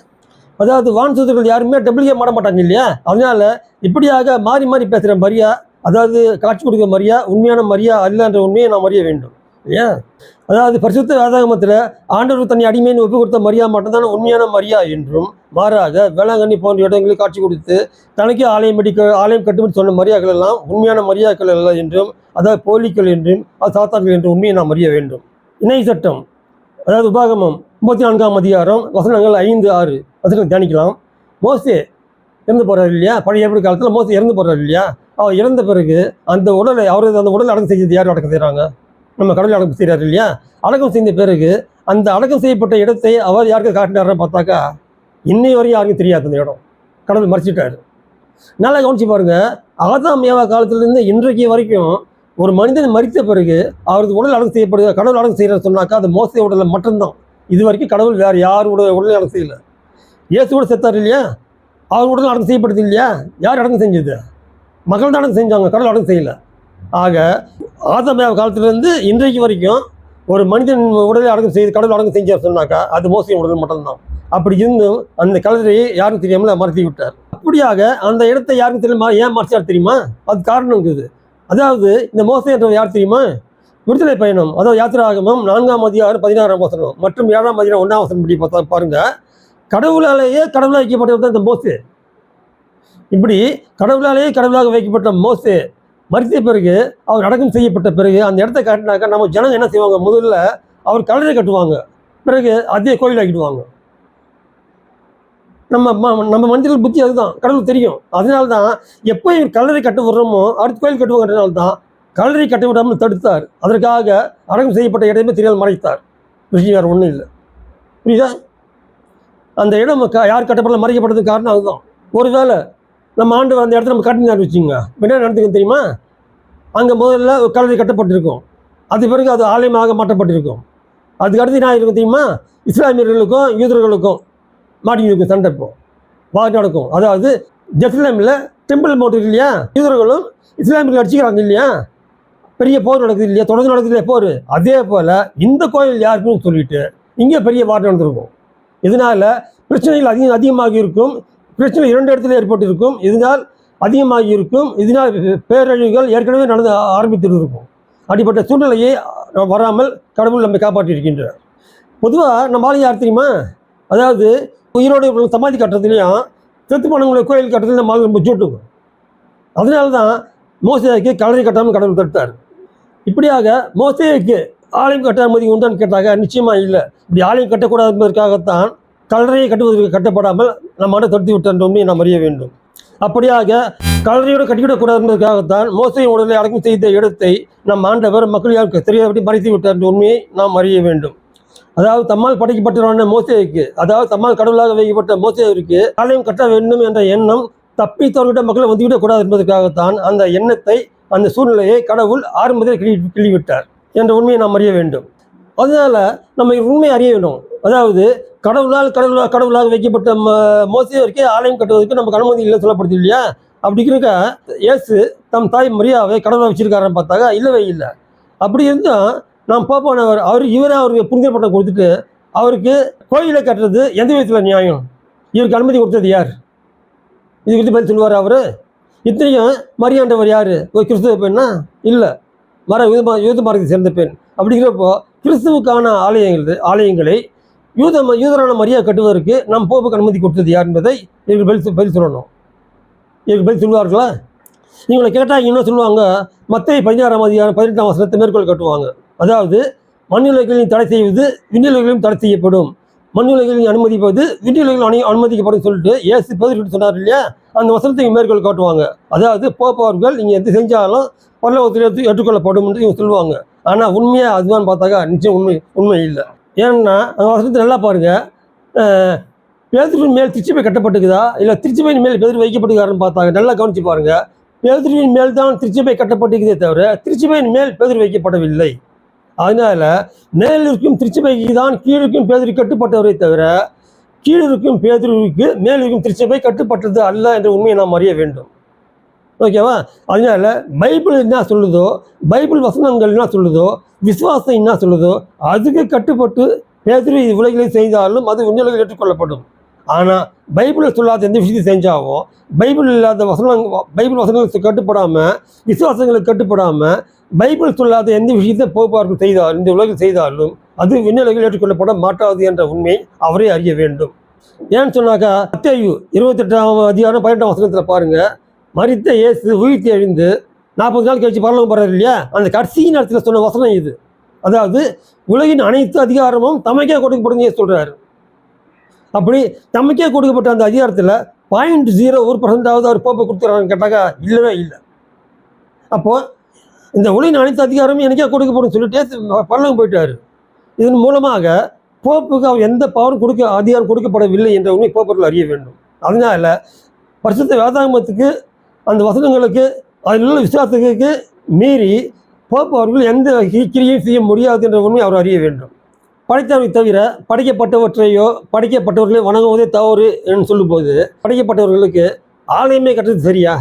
அதாவது வான் தூதர்கள் யாருமே டபுள் கே மாட மாட்டாங்க இல்லையா? அதனால இப்படியாக மாறி மாறி பேசுகிற மரியா, அதாவது காட்சி கொடுக்குற மரியா உண்மையான மரியா அல்லன்ற உண்மையை நாம் அறிய வேண்டும். இல்லையா? அதாவது பரிசுத்த வேதாகமத்தில் ஆண்டவர் தன்னை அடிமைன்னு ஒப்பு கொடுத்த மரியா மட்டும்தான் உண்மையான மரியா என்றும், மாறாக வேளாங்கண்ணி போன்ற இடங்களில் காட்சி கொடுத்து தனக்கே ஆலயம் கட்டும்படி சொன்ன மரியாக்கள் எல்லாம் உண்மையான மரியாக்கள் அல்ல என்றும், அதாவது போலிக்கள் என்றும், அது சாத்தான்கள் என்றும் உண்மையை நாம் அறிய வேண்டும். இணை சட்டம், அதாவது உபாகமம் 34ஆம் அதிகாரம் வசனங்கள் 5, 6 வசனங்கள் தியானிக்கலாம். மோசே இறந்து போகிறார் இல்லையா? பழைய ஏற்பாடு காலத்தில் மோசே இறந்து போகிறார் இல்லையா? அவர் இறந்த பிறகு அந்த உடலை அடக்கம் செய்து யார் அடக்கம் செய்கிறாங்க? நம்ம கடவுள் அடக்கம் செய்கிறார் இல்லையா? அடக்கம் செய்த பிறகு அந்த அடக்கம் செய்யப்பட்ட இடத்தை அவர் யாருக்கு காட்டினார்னு பார்த்தாக்கா இன்னை வரையும் யாருக்கும் தெரியாது. அந்த இடம் கடவுள் மறைச்சிட்டாரு. நல்லா கவனிச்சு பாருங்க. ஆதாம் ஏவா காலத்திலிருந்து இன்றைக்கு வரைக்கும் ஒரு மனிதன் மரித்த பிறகு அவருக்கு உடல் அடக்கம் செய்யப்படுது, கடவுள் அடக்கம் செய்கிறார் சொன்னாக்கா அது மோசே உடலை மட்டும்தான். இது வரைக்கும் கடவுள் வேறு யாரோட உடலை அடக்கம் செய்யலை. இயேசு கூட செத்தார் இல்லையா? அவர் உடல் அடக்கம் செய்யப்படுது இல்லையா? யார் அடக்கம் செஞ்சது? மக்கள் தான் அடக்கம் செஞ்சாங்க, கடவுள் அடக்கம் செய்யலை. ஆக ஆதாம் ஏவா காலத்திலிருந்து இன்றைக்கு வரைக்கும் ஒரு மனிதன் உடலை அடக்கம் செய்து கடவுள் அடக்கம் செஞ்சார் சொன்னாக்கா அது மோசையின் உடல் மட்டும்தான். அப்படி இருந்தும் அந்த கல்லறையை யாருக்கும் தெரியாமல் மறைத்து விட்டார். அப்படியாக அந்த இடத்தை யாருக்கும் தெரியுமா? ஏன் மறைச்சார் தெரியுமா? அது காரணம் இருக்குது. அதாவது இந்த மோசே என்ற யார் தெரியுமா? விடுதலை பயணம், அதாவது யாத்திராகமம் 4ஆம் அதிகாரம் 16ஆம் வசனம் மற்றும் 7ஆம் அதிகாரம் 1ஆம் வசனம் படி பார்த்தா பாருங்க, கடவுளாலேயே கடவுளாக வைக்கப்பட்டவர் இந்த மோசே. இப்படி கடவுளாலேயே கடவுளாக வைக்கப்பட்ட மோசே மரித்த பிறகு அவர் அடக்கம் செய்யப்பட்ட பிறகு அந்த இடத்த காட்டினாக்கா நம்ம ஜனங்க என்ன செய்வாங்க? முதல்ல அவர் கல்லறை கட்டுவாங்க, பிறகு அதே கோயில் ஆக்கிடுவாங்க. நம்ம மனிதர்கள் புத்தி அதுதான், கடவுள் தெரியும். அதனால தான் எப்போ இவர் கல்லறை கட்ட விடுறோமோ அடுத்த கோயில் கட்டுவாங்கன்றனால தான் கல்லறை கட்ட விடாமல் தடுத்தார். அதற்காக அடக்கம் செய்யப்பட்ட இடமே தெரியாமல் மறைத்தார். விஷயம் வேறு ஒன்றும் இல்லை. புரியுதா? அந்த இடம் யார் கட்டப்படல மறைக்கப்பட்டதுக்கு காரணம் அதுதான். ஒருவேளை நம்ம ஆண்டு அந்த இடத்துல நம்ம கட்டினார் வச்சுங்க, என்ன நடந்துக்கும் தெரியுமா? அங்கே முதல்ல கல்லறை கட்டப்பட்டிருக்கும், அது பிறகு அது ஆலயமாக மாற்றப்பட்டிருக்கும். அதுக்கு அடுத்து என்ன இருக்கும் தெரியுமா? இஸ்லாமியர்களுக்கும் யூதர்களுக்கும் மாட்டிக்கும் சண்டை, இப்போ வார் நடக்கும். அதாவது ஜெருசலேமில் டெம்பிள் மவுண்ட் இருக்கு இல்லையா? யூதர்களும் இஸ்லாமியர்கள் அடிச்சுக்கிறாங்க இல்லையா? பெரிய போர் நடக்குது இல்லையா? தொடர்ந்து நடக்குது இல்லையா போர்? அதே போல் இந்த கோயில் யாருக்குன்னு சொல்லிட்டு இங்கே பெரிய வார் நடந்திருக்கும். இதனால் பிரச்சனைகள் அதிகமாக இருக்கும். பிரச்சனை 2 இடத்துல ஏற்பட்டிருக்கும். இதனால் அதிகமாகி இருக்கும். இதனால் பேரழிவுகள் ஏற்கனவே நடந்து ஆரம்பித்திருக்கும். அப்படிப்பட்ட சூழ்நிலையை வராமல் கடவுள் நம்மை காப்பாற்றியிருக்கின்றார். பொதுவாக நம்ம ஆளுங்க யார் தெரியுமா? அதாவது உயிரோடு சமாதி கட்டுறதுலையும் செத்து போனவங்களை கோயில் கட்டுறதுல நம்ம ஆளுங்க ரொம்ப ஜோட்டுங்க. அதனால தான் மோசேக்கு கல்லறை கட்டாமல் கடவுள் தடுத்தார். இப்படியாக மோசேக்கு ஆலயம் கட்ட அனுமதி உண்டான்னு கேட்டாங்க, நிச்சயமாக இல்லை. இப்படி ஆலயம் கட்டக்கூடாது என்பதற்காகத்தான் கல்லறையை கட்டுவதற்கு கட்டப்படாமல் நம்ம தடுத்து விட்டோம்னு நாம் அறிய வேண்டும். அப்படியாக கல்லறையோடு கட்டிவிடக்கூடாது என்பதற்காகத்தான் மோசையின் உடலை அடக்கம் செய்த இடத்தை நம் ஆண்டவர் மக்கள் யாருக்கு தெரியாதபடி மறைத்து விட்டார் என்ற உண்மையை நாம் அறிய வேண்டும். அதாவது தம்மால் படைக்கப்பட்டவரான மோசேக்கு, அதாவது தம்மால் கடவுளாக வைக்கப்பட்ட மோசேவிற்கு ஆலயம் கட்ட வேண்டும் என்ற எண்ணம் தப்பி தவறுவிட்ட மக்களை வந்துவிடக்கூடாது என்பதற்காகத்தான் அந்த எண்ணத்தை, அந்த சூழ்நிலையை கடவுள் ஆரம்பத்தில் கிள்ளிவிட்டார் என்ற உண்மையை நாம் அறிய வேண்டும். அதனால் நம்ம உண்மையை அறிய வேண்டும். அதாவது கடவுளாக வைக்கப்பட்ட மோசேவிற்கே ஆலயம் கட்டுவதற்கு நமக்கு அனுமதி இல்லை சொல்லப்படுது இல்லையா? அப்படி இருக்க இயேசு தம் தாய் மரியாவை கடவுளாக வச்சிருக்காருன்னு பார்த்தாங்க, இல்லவே இல்லை. அப்படி இருந்தால் நாம் போனவர் அவருக்கு புனித பட்டம் கொடுத்துட்டு அவருக்கு கோயிலை கட்டுறது எந்த விதத்தில் நியாயம்? இவருக்கு அனுமதி கொடுத்தது யார்? இது குறித்து பதில் சொல்லுவார் அவர்? இத்தனையும் மரியாண்டவர் யார்? ஒரு கிறிஸ்துவ பெண்ணா? இல்லை, யூத மார்க்கத்தை சேர்ந்த பெண். அப்படிங்கிறப்போ கிறிஸ்துவுக்கான ஆலயங்களை யூதரான மரியா கட்டுவதற்கு நம் போப்புக்கு அனுமதி கொடுத்தது யார் என்பதை இவர்கள் பதில் சொல்லணும். இவர்கள் பதில் சொல்லுவார்களா? இவங்களை கேட்டால் இன்னும் சொல்லுவாங்க, மத்தேயு 16ஆம் அதிகாரம் 18ஆம் வசனத்தை மேற்கோள் கட்டுவாங்க. அதாவது மண்ணுலகிலையும் தடை செய்வது விண்ணுலகிலும் தடை செய்யப்படும், மண்ணுலகிலையும் அனுமதிப்பது விண்ணுலகிலும் அனுமதிக்கப்படும் சொல்லிட்டு இயேசு பதில் சொன்னார் இல்லையா? அந்த வசனத்தை மேற்கோள் காட்டுவாங்க. அதாவது போப்பவர்கள் நீங்கள் எது செஞ்சாலும் பரலோகத்தில் ஏற்றுக்கொள்ளப்படும் என்று இவங்க சொல்லுவாங்க. ஆனால் உண்மையாக அதுதான் பார்த்தாக்கா நிச்சயம் உண்மை இல்லை. ஏன்னா அந்த வசனத்தை நல்லா பாருங்கள், பேதுருவின் மேல் திருச்சபை கட்டப்பட்டுக்குதா இல்லை திருச்சபையின் மேல் பேதுரு வைக்கப்பட்டுக்காருன்னு பார்த்தாங்க. நல்லா கவனித்து பாருங்கள், பேதுருவின் மேல் தான் திருச்சபை கட்டப்பட்டுக்குதே தவிர திருச்சபையின் மேல் பேதுரு வைக்கப்படவில்லை. அதனால் மேலிருக்கும் திருச்சபைக்கு தான் கீழிருக்கும் பேதுரு கட்டுப்பட்டவரை தவிர கீழிருக்கும் பேதுருவுக்கு மேலிருக்கும் திருச்சபை கட்டுப்பட்டது அல்ல என்ற உண்மையை நாம் அறிய வேண்டும். ஓகேவா? அதனால பைபிள் என்ன சொல்லுதோ, பைபிள் வசனங்கள் என்ன சொல்லுதோ, விசுவாசம் என்ன சொல்லுதோ அதுக்கு கட்டுப்பட்டு பேதுரு இது உலகிலே செய்தாலும் அது உண்மையிலே ஏற்றுக்கொள்ளப்படும். ஆனால் பைபிளில் சொல்லாத எந்த விஷயத்தை செஞ்சாலும் பைபிள் இல்லாத பைபிள் வசனங்களுக்கு கட்டுப்படாமல், விசுவாசங்களுக்கு கட்டுப்படாமல் பைபிள் சொல்லாத எந்த விஷயத்தை போப்பார்கள் செய்தால் இந்த உலகில் செய்தாலும் அது விண்ணுலகில் ஏற்றுக்கொள்ளப்பட மாட்டாது என்ற உண்மை அவரே அறிய வேண்டும். ஏன்னு சொன்னாக்கா மத்தேயு 28ஆம் அதிகாரம் 18ஆம் வசனத்தில் பாருங்கள், மரித்த இயேசு உயிர்த்து எழுந்து 40 நாள் கழிச்சு பரலோகம் போகிறார் இல்லையா, அந்த கடைசி நேரத்தில் சொன்ன வசனம் இது. அதாவது உலகின் அனைத்து அதிகாரமும் தமக்கே கொடுக்கப்படுங்க சொல்கிறாரு. அப்படி தமக்கே கொடுக்கப்பட்ட அந்த அதிகாரத்தில் 0.01% அவர் போப்பை கொடுத்துறான்னு கேட்டாக்கா இல்லவே இல்லை. அப்போது இந்த உலகின் அனைத்து அதிகாரமும் எனக்கே கொடுக்கப்படும் சொல்லிட்டே பரலோகம் போயிட்டார். இதன் மூலமாக போப்புக்கு அவர் எந்த பவரும் அதிகாரம் கொடுக்கப்படவில்லை என்ற உண்மை போப்பர்கள் அறிய வேண்டும். அதனால் பரிசுத்த வேதாகமத்துக்கு அந்த வசனங்களுக்கு அதில் உள்ள விசுவாசத்துக்கு மீறி போப்பு அவர்கள் எந்த கிரியும் செய்ய முடியாது என்ற உண்மை அவர் அறிய வேண்டும். படைத்தவரை தவிர படைக்கப்பட்டவர்களை வணங்குவதே தவறு என்று சொல்லும்போது படைக்கப்பட்டவர்களுக்கு ஆலயமே கட்டுறது சரியா?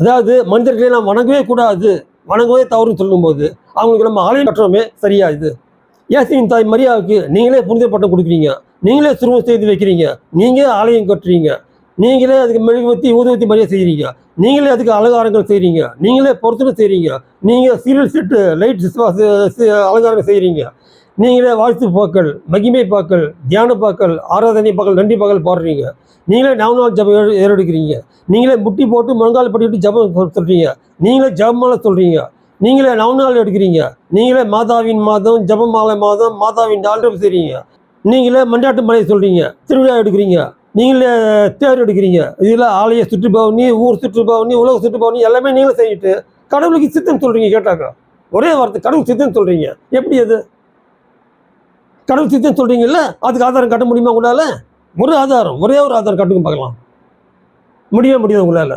அதாவது மனிதர்களை நாம் வணங்கவே கூடாது, வணங்குவதே தவறுன்னு சொல்லும்போது அவங்களுக்கு நம்ம ஆலயம் கட்டுறோமே சரியா? இது இயேசுவின் தாய் மரியாவுக்கு நீங்களே புனித பட்டம் கொடுக்குறீங்க, நீங்களே திருமணம் செய்து வைக்கிறீங்க, நீங்களே ஆலயம் கட்டுறீங்க, நீங்களே அதுக்கு மெழுகுவத்தி ஊதுவத்தி மரியாதை செய்கிறீங்க, நீங்களே அதுக்கு அலங்காரங்கள் செய்கிறீங்க, நீங்களே பொருத்தனை செய்கிறீங்க, நீங்கள் சீரியல் செட்டு லைட் அலங்காரங்கள் செய்கிறீங்க, நீங்களே வாழ்த்து பாக்கள், மகிமை பாக்கள், தியான பாக்கள், ஆராதனை பாக்கள், நன்றி பாக்கள் பாடுறீங்க, நீங்களே 4 நாள் ஜபம் ஏறெடுக்கிறீங்க, நீங்களே முட்டி போட்டு முழங்கால் படிக்கிட்டு ஜபம் சொல்கிறீங்க, நீங்களே ஜபமாலை சொல்கிறீங்க, நீங்களே 4 நாள் எடுக்கிறீங்க, நீங்களே மாதாவின் மாதம், ஜபமாலை மாதம், மாதாவின் நாள் செய்கிறீங்க, நீங்களே மண்டாட்டு மலை சொல்கிறீங்க, திருவிழா எடுக்கிறீங்க, நீங்களே தேர் எடுக்கிறீங்க. இதில் ஆலய சுற்றுப்பவனி, ஊர் சுற்றுப்பவனி, உலக சுற்றுப்பவனி எல்லாமே நீங்களே செய்யிட்டு கடவுளுக்கு சித்தம் சொல்கிறீங்க. கேட்டாக்கா ஒரே வார்த்தை கடவுள் சித்தம் சொல்கிறீங்க. எப்படி அது கடவுள் சித்தம் சொல்கிறீங்கல்ல, அதுக்கு ஆதாரம் காட்ட முடியுமா உங்களால்? ஒரே ஒரு ஆதாரம் காட்டுங்க பார்க்கலாம். முடியாது உங்களால்.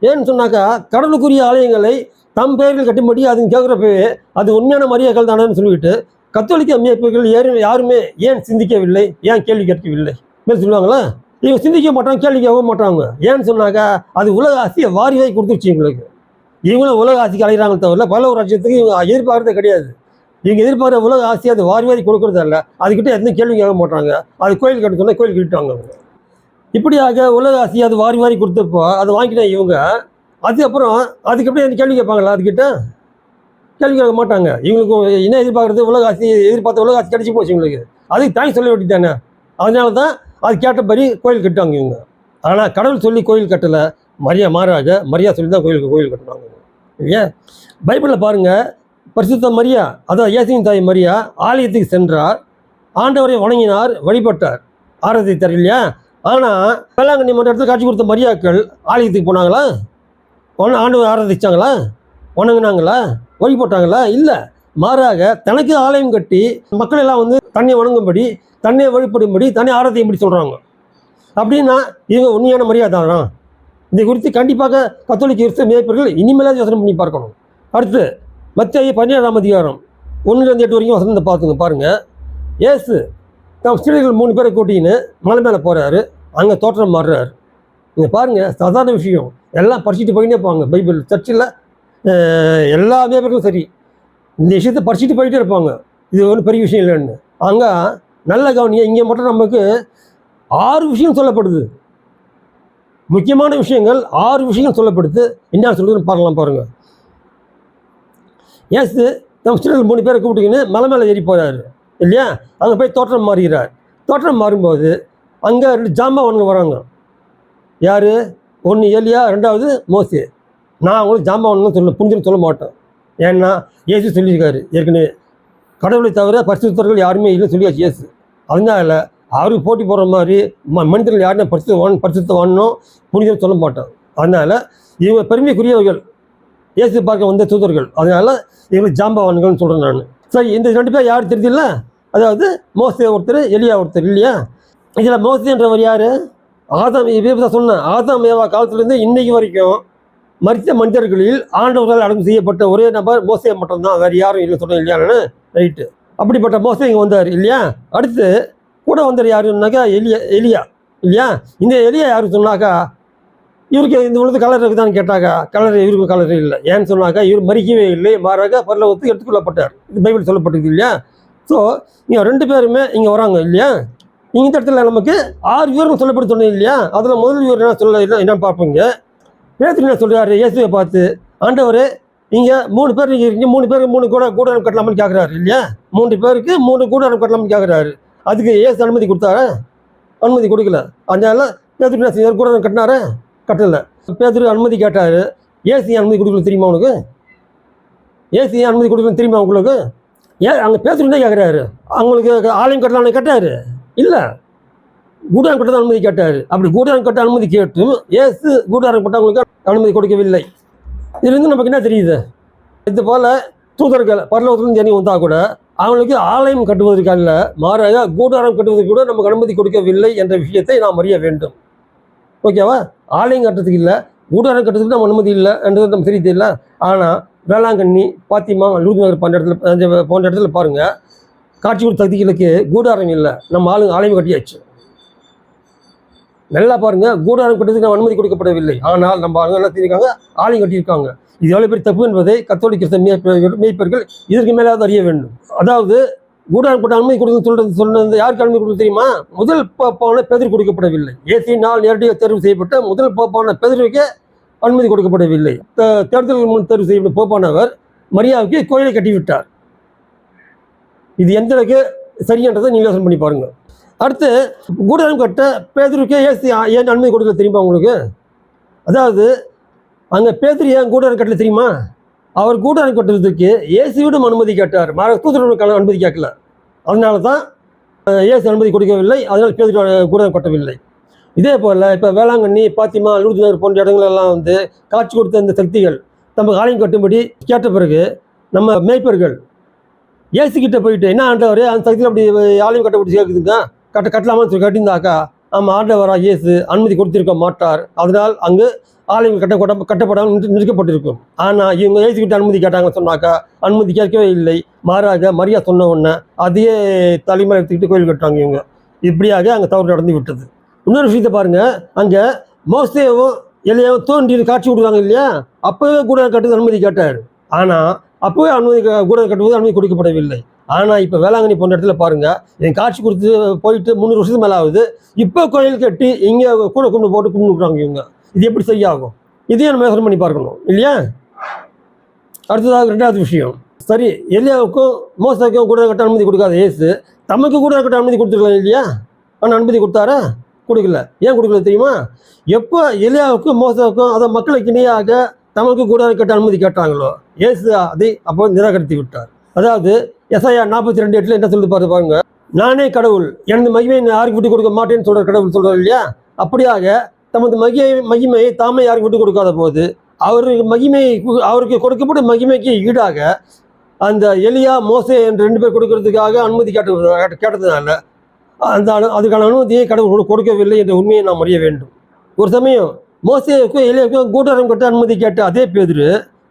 ஏன்னு சொன்னாக்கா கடவுளுக்குரிய ஆலயங்களை தம் பெயர்கள் கட்டும்படி அதுன்னு கேட்குறப்பவே அது உண்மையான மரியாதைகள் தானேன்னு சொல்லிவிட்டு கத்தோலிக்க அமைப்புகள் யாருமே ஏன் சிந்திக்கவில்லை, ஏன் கேள்வி கேட்கவில்லை சொல்லுவாங்களா? இவங்க சிந்திக்க மாட்டாங்க, கேள்வி கேட்க மாட்டாங்க. ஏன்னு சொன்னாக்கா அது உலக ஆசையை வாரியாகி கொடுத்துருச்சு இவங்களுக்கு. இவங்களும் உலக ஆசைக்கு அழைகிறாங்க தவிர பல ஒரு ராஜ்யத்துக்கு இவங்க எதிர்பார்க்கறதே கிடையாது. இவங்க எதிர்பார்க்குற உலக ஆசையை அது வாரி கொடுக்குறது இல்லை. அதுக்கிட்ட எந்த கேள்வி கேட்க மாட்டாங்க. அது கோயில் கட்ட சொன்னால் கோயில் கட்டிட்டாங்க அவங்க. இப்படியாக உலக ஆசையை அது வாரி கொடுத்தப்போ அதை வாங்கிட்டேன் இவங்க. அதுக்கப்புறம் அதுக்கப்புறம் எந்த கேள்வி கேட்பாங்களா? அதுக்கிட்ட கேள்வி கேட்க மாட்டாங்க. இவங்களுக்கு என்ன எதிர்பார்க்குறது, உலக ஆசை எதிர்பார்த்த உலக ஆசை கிடச்சி போச்சு இவங்களுக்கு. அதுக்கு தாய் சொல்ல வேண்டியதானே. அதனால தான் அது கேட்டபடி கோயில் கட்டுவாங்க இவங்க. ஆனால் கடவுள் சொல்லி கோயில் கட்டலை, மரியா சொல்லி தான் கோயில் கட்டுவாங்க இல்லையா? பைபிளில் பாருங்கள், பரிசுத்த மரியா அதாவது இயேசுவின் தாய் மரியா ஆலயத்துக்கு சென்றார், ஆண்டவரை வணங்கினார், வழிபட்டார், ஆராதித்தார் இல்லையா? ஆனால் வேளாங்கண்ணி மற்ற இடத்துல காட்சி கொடுத்த மரியாக்கள் ஆலயத்துக்கு போனாங்களா? ஆண்டவர் ஆராதிச்சாங்களா? வணங்கினாங்களா? வழிபட்டாங்களா? இல்லை. மாறாக தனக்கு ஆலயம் கட்டி மக்கள் எல்லாம் வந்து தன்னை வணங்கும்படி, தன்னை வழிபடும்படி, தன்னை ஆராதிக்கும்படி சொல்கிறாங்க. அப்படின்னா இவங்க உண்மையான மரியாதை தானா? இதை குறித்து கண்டிப்பாக கத்தோலிக்க கிறிஸ்தவ மேய்ப்பர்கள் இனிமேலாவது யோசனை பண்ணி பார்க்கணும். அடுத்து மத்தேயு 17ஆம் அதிகாரம் 1-8 வரைக்கும் வசனத்தை பார்த்துங்க. பாருங்கள், இயேசு தம் சீடர்கள் 3 பேரை கூட்டின்னு மலை மேலே போகிறாரு. அங்கே தோற்றம் மாறுறாரு. இங்கே பாருங்கள், சாதாரண விஷயம். எல்லாம் படிச்சுட்டு போயிட்டே போவாங்க. பைபிள் சர்ச்சில் எல்லா மேய்ப்பர்களும் சரி இந்த விஷயத்தை படிச்சுட்டு போயிட்டே இருப்பாங்க. இது ஒன்றும் பெரிய விஷயம் இல்லைன்னு. அங்கே நல்ல கவனிங்க, இங்கே மட்டும் நமக்கு 6 விஷயம் சொல்லப்படுது. முக்கியமான விஷயங்கள் 6 விஷயங்கள் சொல்லப்படுது. என்ன சொல்லுதுன்னு பார்க்கலாம். பாருங்கள், இயேசு தம் சீடர்கள் 3 பேரை கூப்பிட்டுக்கின்னு மலை மேலே ஏறி போகிறாரு இல்லையா? அங்கே போய் தோற்றம் மாறுகிறார். தோற்றம் மாறும்போது அங்கே 2 ஜாம்பவான்கள் வராங்க. யார்? 1 எலியா, 2வது மோசே. நான் அவங்களுக்கு ஜாம்பவான்னு புரிஞ்சுன்னு சொல்ல மாட்டேன். ஏன்னா இயேசு சொல்லியிருக்காரு ஏற்கனவே, கடவுளை தவிர பரிசுத்தர்கள் யாருமே இல்லைன்னு சொல்லியாச்சு இயேசு. அதனால அவருக்கு போட்டி போடுற மாதிரி மனிதர்கள் யாருமே பரிசுத்தவானும் புனிதம் சொல்ல மாட்டான். அதனால் இவங்க பெருமைக்குரியவர்கள், இயேசு பார்க்க வந்த தூதர்கள். அதனால் இவங்களுக்கு ஜாம்பவான்கள்னு சொல்கிறேன் நான். சரி, இந்த 2 பேர் யார் தெரியுதில்ல? அதாவது மோசே ஒருத்தர், எலியா ஒருத்தர் இல்லையா? இதில் மோசேன்றவர் யார்? ஆதாம். இப்போ சொன்னேன், ஆதாம் ஏவா காலத்துலேருந்து இன்றைக்கு வரைக்கும் மரித்த மனிதர்களில் ஆண்டவர்களால் அடக்கம் செய்யப்பட்ட ஒரே நபர் மோசே மட்டும்தான், வேறு யாரும் இல்லை சொன்னேன் இல்லையான்னு. ரைட்டு. அப்படிப்பட்ட மோசே இங்கே வந்தார் இல்லையா? அடுத்து கூட வந்தார் யாருன்னாக்கா எலியா இல்லையா? இந்த எலியா யாருன்னு சொன்னாக்கா இவருக்கு இந்த உலகத்து கலர் இருக்குதான்னு கேட்டாக்கா இவருக்கு கலர் இல்லை. ஏன்னு சொன்னாக்கா இவர் மறிக்கவே இல்லை, மாறாக பரலோகத்துக்கு எடுத்துக்கொள்ளப்பட்டார். இது பைபிள் சொல்லப்பட்டிருக்கு இல்லையா? ஸோ இங்கே 2 பேருமே இங்கே வராங்க இல்லையா? இந்த இடத்துல நமக்கு 6 விவரம் சொல்லப்பட்டு சொன்னேன் இல்லையா? அதில் முதல் விவரம் என்ன சொல்ல என்னன்னு பார்ப்பீங்க. பேதுரு என்ன சொல்கிறாரு? இயேசுவை பார்த்து, ஆண்டவரே இங்கே 3 பேர் நீங்கள் இருக்கீங்க, 3 பேருக்கு 3 கூடாரம் கட்டலாம்னு கேட்குறாரு இல்லையா? 3 பேருக்கு 3 கூடாரம் கட்டலாம்னு கேட்குறாரு. அதுக்கு ஏசு அனுமதி கொடுத்தாரா? அனுமதி கொடுக்கல. அதனால பேதுரு என்ன செஞ்சார்? கூடாரம் கட்டினாரா? கட்டலை. பேதுரு அனுமதி கேட்டார். ஏசு அனுமதி கொடுக்கல தெரியுமா உனக்கு? ஏசு அனுமதி கொடுக்கல தெரியுமா உங்களுக்கு? ஏன் அங்கே பேதுரு என்ன கேட்குறாரு? அவங்களுக்கு ஆலயம் கட்டலாம்னு கேட்டார்? இல்லை, கூடாரம் கட்ட அனுமதி கேட்டார். அப்படி கூடாரம் கட்ட அனுமதி கேட்டும் ஏசு கூடாரம் கட்டவங்களுக்கு அனுமதி கொடுக்கவில்லை. இதுலேருந்து நமக்கு என்ன தெரியுது? இது போல் தூதர்கள் பரலோகத்திலிருந்து இறங்கி வந்தால் கூட அவங்களுக்கு ஆலயம் கட்டுவதற்கு அல்ல, மாறாக கூடாரம் கட்டுவதற்கு கூட நமக்கு அனுமதி கொடுக்கவில்லை என்ற விஷயத்தை நாம் அறிய வேண்டும். ஓகேவா? ஆலயம் கட்டுறதுக்கு இல்லை, கூடாரம் கட்டுறதுக்கு நம்ம அனுமதி இல்லை என்றது நம்ம தெரியல. ஆனால் வேளாங்கண்ணி, பாத்திமா, லூர்து நகர் போன்ற இடத்துல பாருங்கள், காட்சி கொடுத்த தகுதிகளுக்கு கூடாரம் இல்லை, நம்ம ஆலயம் கட்டியாச்சு. நல்லா பாருங்கள், கூடாரம் கட்டுறதுக்கு நம்ம அனுமதி கொடுக்கப்படவில்லை. ஆனால் நம்ம என்ன செஞ்சிருக்காங்க? ஆலயம் கட்டியிருக்காங்க. இது எவ்வளோ பெரிய தப்பு என்பதை கத்தோலிக்க மேய்ப்பர்கள் இதற்கு மேலாவது அறிய வேண்டும். அதாவது கூடாரம் கட்ட அனுமதி கொடுத்து சொன்னது யாருக்கு அனுமதி கொடுக்க தெரியுமா? முதல் பாப்பான பேதுரு கொடுக்கப்படவில்லை. ஏசியினால் நேரடியாக தேர்வு செய்யப்பட்ட முதல் பாப்பான பேதுருவுக்கு அனுமதி கொடுக்கப்படவில்லை. தேர்தல் முன் தேர்வு செய்யப்பட்ட போப்பானவர் மரியாவுக்கு கோயிலை கட்டிவிட்டார். இது எந்த அளவுக்கு சரியன்றதை நீங்கள் யோசனை பண்ணி பாருங்கள். அடுத்து கூடாரம் கட்ட பேதுருக்கே ஏசு ஏன் அனுமதி கொடுக்கல தெரியுமா உங்களுக்கு? அதாவது அங்கே பேதுரு ஏன் கூடாரம் கட்டல தெரியுமா? அவர் கூடாரம் கட்டுறதுக்கு இயேசுவிடம் அனுமதி கேட்டார், தூதர்களுக்கு அனுமதி கேட்கல. அதனால தான் இயேசு அனுமதி கொடுக்கவில்லை. அதனால் பேதுரு கூடாரம் கட்டவில்லை. இதே போல் இப்போ வேளாங்கண்ணி, பாத்திமா, லூர்து நகர் போன்ற இடங்களெல்லாம் வந்து காட்சி கொடுத்த இந்த சக்திகள் நம்ம ஆலயம் கட்டும்படி கேட்ட பிறகு நம்ம மேய்ப்பர்கள் இயேசுக்கிட்ட போயிட்டு என்ன ஆண்டவர் அந்த சக்தியில் அப்படி ஆலயம் கட்டப்பட்டு கேட்குதுங்க, கட்டலாமான்னு சொல்லி கட்டியிருந்தாக்கா நம்ம ஆண்டவராக இயேசு அனுமதி கொடுத்திருக்க மாட்டார். அதனால் அங்கு ஆலயம் கட்டப்படாமல் நிறுத்தப்பட்டிருக்கும். ஆனால் இவங்க இயேசுக்கிட்ட அனுமதி கேட்டாங்கன்னு சொன்னாக்கா அனுமதி கேட்கவே இல்லை. மாறாக மரியா சொன்ன உடனே அதையே தலைமுறை எடுத்துக்கிட்டு கோயில் கட்டுறாங்க இவங்க. இப்படியாக அங்கே தவறு நடந்து விட்டது. இன்னொரு விஷயத்தை பாருங்கள், அங்கே மோசேவும் எல்லையாவும் தோன்றி காட்சி விடுவாங்க இல்லையா? அப்போவே கூட கட்டுறது அனுமதி கேட்டார். ஆனால் அப்போவே கூட கட்டுவது அனுமதி கொடுக்கப்படவில்லை. ஆனால் இப்போ வேளாங்கண்ணி போன்ற இடத்துல பாருங்கள், என் காட்சி கொடுத்து போயிட்டு 300 வருஷத்துக்கு மேலே ஆகுது. இப்போ கோயில் கட்டி இங்கே கூட கொண்டு போட்டு கும்பிடுறாங்க இவங்க. இது எப்படி சரியாகும்? இதையும் நம்ம யோசனை பண்ணி பார்க்கணும் இல்லையா? அடுத்ததாக 2வது விஷயம், சரி, எலியாவுக்கும் மோசேக்கும் கூட கட்ட அனுமதி கொடுக்காத இயேசு தமக்கு கூட கட்ட அனுமதி கொடுத்துருக்கலாம் இல்லையா? ஆனால் அனுமதி கொடுத்தாரா? கொடுக்கல. ஏன் கொடுக்கல தெரியுமா? எப்போ எலியாவுக்கும் மோசேக்கும் அதை மக்களுக்கு இணையாக தமக்கு கூட கட்ட அனுமதி கேட்டாங்களோ இயேசு அதை அப்போ நிராகரித்து விட்டார். அதாவது எசாயா 42:8 என்ன சொல்லுது பாருங்க, நானே கடவுள், எனது மகிமையை யாருக்கு விட்டு கொடுக்க மாட்டேன்னு சொல்கிற கடவுள் சொல்கிறார் இல்லையா? அப்படியாக தமது மகிமையை தாமே யாருக்கு விட்டு கொடுக்காத போது அவருக்கு கொடுக்கப்பட்ட மகிமைக்கு ஈடாக அந்த எலியா, மோசே என்ற 2 பேர் கொடுக்கறதுக்காக அனுமதி கேட்டதுனால அதுக்கான அனுமதியை கடவுள் கொடுக்கவில்லை என்ற உண்மையை நாம் அறிய வேண்டும். ஒரு சமயம் மோசேவுக்கும் எலியாவுக்கும் கூடாரம் கட்ட அனுமதி கேட்ட அதே பேதுரு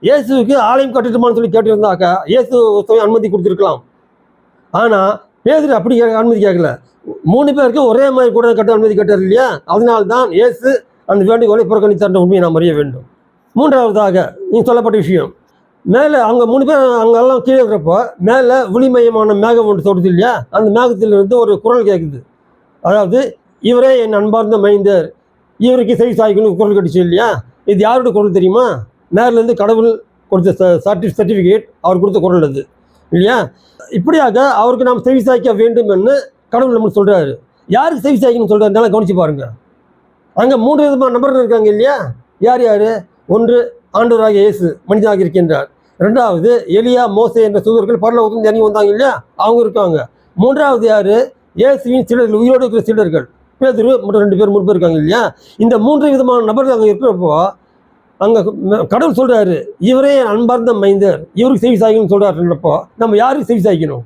இயேசுவுக்கு ஆலயம் கட்டட்டுமான்னு சொல்லி கேட்டிருந்தாக்கா இயேசு அனுமதி கொடுத்துருக்கலாம். ஆனால் பேதுரு அப்படி அனுமதி கேட்கல. 3 பேருக்கும் ஒரே மாதிரி கூட கட்ட அனுமதி கேட்டார் இல்லையா? அதனால்தான் இயேசு அந்த வேண்டுகோளை புறக்கணித்தார் உண்மையை நாம் அறிய வேண்டும். 3வதாக நீங்கள் சொல்லப்பட்ட விஷயம், மேலே அவங்க 3 பேர் அங்கெல்லாம் கீழே இருக்கிறப்போ மேலே ஒளிமயமான மேகம் ஒன்று சொல்லுது இல்லையா? அந்த மேகத்திலிருந்து ஒரு குரல் கேட்குது. அதாவது இவரே என் அன்பார்ந்த மைந்தர், இவருக்கு செவி சாய்க்கணும் குரல் கட்டிச்சு இல்லையா? இது யாரோட குரல் தெரியுமா? மேலேருந்து கடவுள் கொடுத்த சர்டிஃபிகேட், அவர் கொடுத்த குரல் அது இல்லையா? இப்படியாக அவருக்கு நாம் செவி சாய்க்க வேண்டும் என்று கடவுள் நம்மளுக்கு சொல்கிறாரு. யாருக்கு செவி சாய்க்கணும்னு சொல்கிறாருனால கவனிச்சு பாருங்கள். அங்கே 3 விதமான நபர்கள் இருக்காங்க இல்லையா? யார் யார்? ஒன்று ஆண்டவராக இயேசு மனிதனாக இருக்கின்றார். 2வது எலியா, மோசே என்ற தூதர்கள் பரலோகத்திலிருந்து இறங்கி வந்தாங்க இல்லையா? அவங்க இருக்காங்க. 3வது யார்? இயேசுவின் சீடர்கள், உயிரோடு இருக்கிற சீடர்கள், பேதுரு மற்றும் 2 பேர் 3 பேர் இருக்காங்க இல்லையா? இந்த 3 விதமான நபர்கள் அங்கே இருக்கிறப்போ அங்கே கடவுள் சொல்கிறாரு, இவரே அன்பார்ந்த மைந்தர், இவருக்கு செவி சாய்க்கணும்னு சொல்கிறாருன்றப்போ நம்ம யாருக்கு செவி சாய்க்கணும்?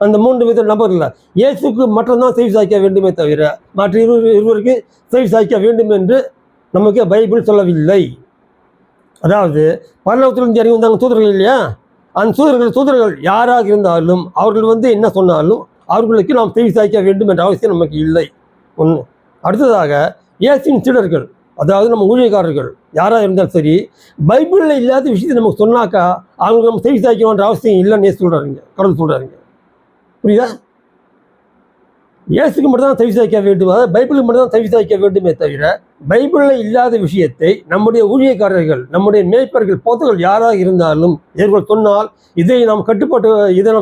அந்த 3 வித நபரில் இயேசுக்கு மட்டும்தான் செவி சாய்க்க வேண்டுமே தவிர மற்ற இருவருக்கு செவி சாய்க்க வேண்டும் என்று நமக்கு பைபிள் சொல்லவில்லை. அதாவது பரலோகத்திலிருந்து இறங்கி வந்தாங்க தூதர்கள் இல்லையா? அந்த தூதர்கள் யாராக இருந்தாலும் அவர்கள் என்ன சொன்னாலும் அவர்களுக்கு நாம் செவி சாய்க்க வேண்டும் என்ற அவசியம் நமக்கு இல்லை. ஒன்று. அடுத்ததாக இயேசுவின் சீடர்கள், அதாவது நம்ம ஊழியக்காரர்கள் யாராக இருந்தாலும் சரி, பைபிளில் இல்லாத விஷயத்தை நமக்கு சொன்னாக்கா அவங்களுக்கு நம்ம செவி சாய்க்கணுன்ற அவசியம் இல்லைன்னு சொல்கிறாருங்க, கடவுள் சொல்கிறாருங்க. புரியுதா? இயேசுக்கு மட்டும் தான் செவி சாய்க்க வேண்டும், அதாவது பைபிளுக்கு மட்டும் தான் செவி சாய்க்க வேண்டுமே தவிர பைபிளில் இல்லாத விஷயத்தை நம்முடைய ஊழியக்காரர்கள், நம்முடைய மேய்ப்பர்கள், போதகர்கள் யாராக இருந்தாலும் இவர்கள் சொன்னால் இதை நாம்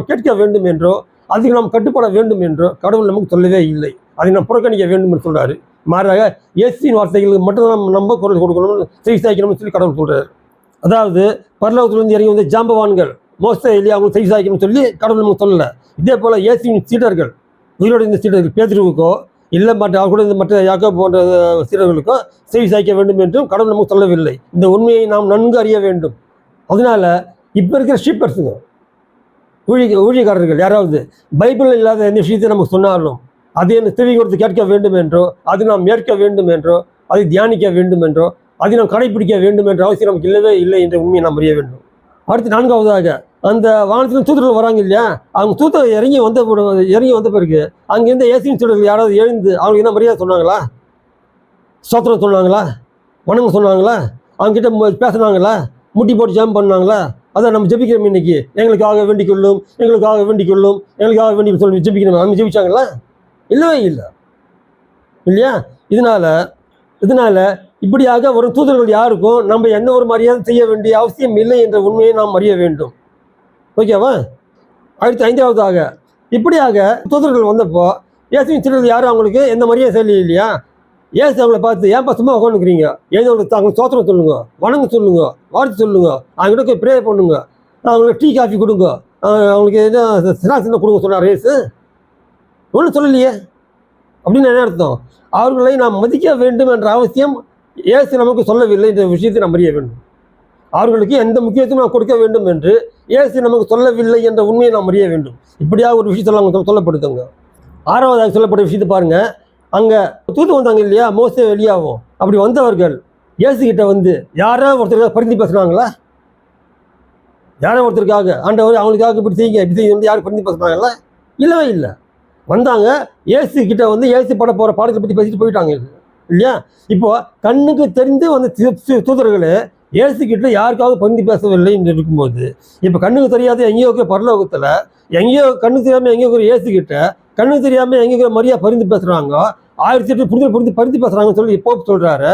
கேட்க வேண்டும் என்றோ அதுக்கு நாம் கட்டுப்பட வேண்டும் என்றோ கடவுள் நமக்கு சொல்லவே இல்லை. அதை நாம் புறக்கணிக்க வேண்டும் என்று சொல்றாரு. மாறாக இயேசுவின் வார்த்தைகளுக்கு மட்டும் நம்ம குரல் கொடுக்கணும், செவி சாய்க்கணும்னு சொல்லி கடவுள் சொல்றாரு. அதாவது பரலோகத்திலிருந்து இறங்கி வந்து ஜாம்பவான்கள் மோசே எலியா அவங்க செவி சாய்க்கணும்னு சொல்லி கடவுள் நமக்கு சொல்லலை. இதே போல் இயேசுவின் சீடர்கள், உயிரோடு இந்த சீடர்கள் பேதுருவுக்கோ இல்லை அவர் கூட இந்த மற்ற யாக்கோபு போன்ற சீடர்களுக்கோ செவி சாய்க்க வேண்டும் என்றும் கடவுள் நமக்கு சொல்லவில்லை. இந்த உண்மையை நாம் நன்கு அறிய வேண்டும். அதனால இப்போ இருக்கிற ஷீப்பர்ஸுங்க, ஊழியக்காரர்கள் யாராவது பைபிள் இல்லாத எந்த விஷயத்தை நமக்கு சொன்னாலும் அதை செவி கொடுத்து கேட்க வேண்டும் என்றோ, அது நாம் ஏற்க வேண்டும் என்றோ, அதை தியானிக்க வேண்டும் என்றோ, அதை நாம் கடைபிடிக்க வேண்டும் என்ற அவசியம் நமக்கு இல்லவே இல்லை என்ற உண்மையை நாம் அறிய வேண்டும். அடுத்து நான்காவதாக, அந்த வானத்தில் தூதர்கள் வராங்க இல்லையா, அவங்க தூதர் இறங்கி வந்த பிறகு அங்கேருந்து இயேசுவின் சீடர்கள் யாராவது எழுந்து அவங்களுக்கு என்ன மரியாதை சொன்னாங்களா? ஸ்தோத்திரம் சொன்னாங்களா? வணக்கம் சொன்னாங்களா? அவங்ககிட்ட பேசினாங்களா? முட்டி போட்டு ஜெபம் பண்ணாங்களா? அதான் நம்ம ஜெபிக்கிறோம் இன்னைக்கு, எங்களுக்காக வேண்டிக் கொள்ளும், எங்களுக்காக வேண்டிக் கொள்ளும், எங்களுக்காக வேண்டி சொல்லி ஜெபிக்கிறோம். அவங்க ஜெபிச்சாங்களா? இல்லவே இல்லை இல்லையா? இதனால இப்படியாக ஒரு தூதர்கள் யாருக்கும் நம்ம எந்த ஒரு மரியாதை செய்ய வேண்டிய அவசியம் இல்லை என்ற உண்மையை நாம் அறிய வேண்டும். ஓகேவா? அடுத்து ஐந்தாவதாக, இப்படியாக தூதர்கள் வந்தப்போ இயேசுவின் சீடர்கள் யாரும் அவங்களுக்கு எந்த மரியாதை செய்யலை இல்லையா? இயேசு அவங்கள பார்த்து, ஏன் பசுமா உட்காந்துக்கிறீங்க, அவங்களுக்கு அவங்க சோத்திரம் சொல்லுங்க, வணங்க சொல்லுங்க, வாழ்த்து சொல்லுங்க, அவங்ககிட்ட போய் ப்ரே பண்ணுங்க, அவங்களுக்கு டீ காஃபி கொடுங்க, அவங்களுக்கு என்ன ஸ்நாக்ஸ் கொடுங்க சொன்னார் இயேசு? ஒன்றும் சொல்லலையே. அப்படின்னு என்ன அர்த்தம்? அவர்களை நாம் மதிக்க வேண்டும் என்ற அவசியம் இயேசு நமக்கு சொல்லவில்லை என்ற விஷயத்தை நாம் அறிய வேண்டும். அவர்களுக்கு எந்த முக்கியத்துவம் நாம் கொடுக்க வேண்டும் என்று இயேசு நமக்கு சொல்லவில்லை என்ற உண்மையை நாம் அறிய வேண்டும். இப்படியாக ஒரு விஷயத்தில் அவங்க சொல்லப்படுத்துங்க. ஆறாவதாக சொல்லப்பட்ட விஷயத்தை பாருங்க. அங்கே தூது வந்தாங்க இல்லையா, மோசே எலியாவும். அப்படி வந்தவர்கள் இயேசுகிட்ட வந்து யாராவது ஒருத்தருக்காக பரிந்து பேசுனாங்களா? யாரோ ஒருத்தருக்காக ஆண்டவர் அவங்களுக்காக இப்படி செய்யுங்க வந்து யாரும் பரிந்து பேசுனாங்களா? இல்லவே இல்லை. வந்தாங்க இயேசு கிட்ட வந்து இயேசு பட போகிற பாடத்தை பற்றி பேசிட்டு போயிட்டாங்க இல்லையா? இப்போ கண்ணுக்கு தெரிந்து வந்து தூதர்களே இயேசு கிட்ட யாருக்காவது பரிந்து பேசவில்லை என்று இருக்கும்போது, இப்போ கண்ணுக்கு தெரியாத எங்கேயோ இருக்கிற பரலோகத்தில் எங்கேயோ கண்ணுக்கு தெரியாமல் எங்கேயோ இருக்கிற இயேசு கிட்ட கண்ணுக்கு தெரியாமல் எங்கே இருக்கிற மரியா பரிந்து பேசுகிறாங்க, 1008 பரிந்து பேசுகிறாங்கன்னு சொல்லி இப்போ சொல்கிறாரு.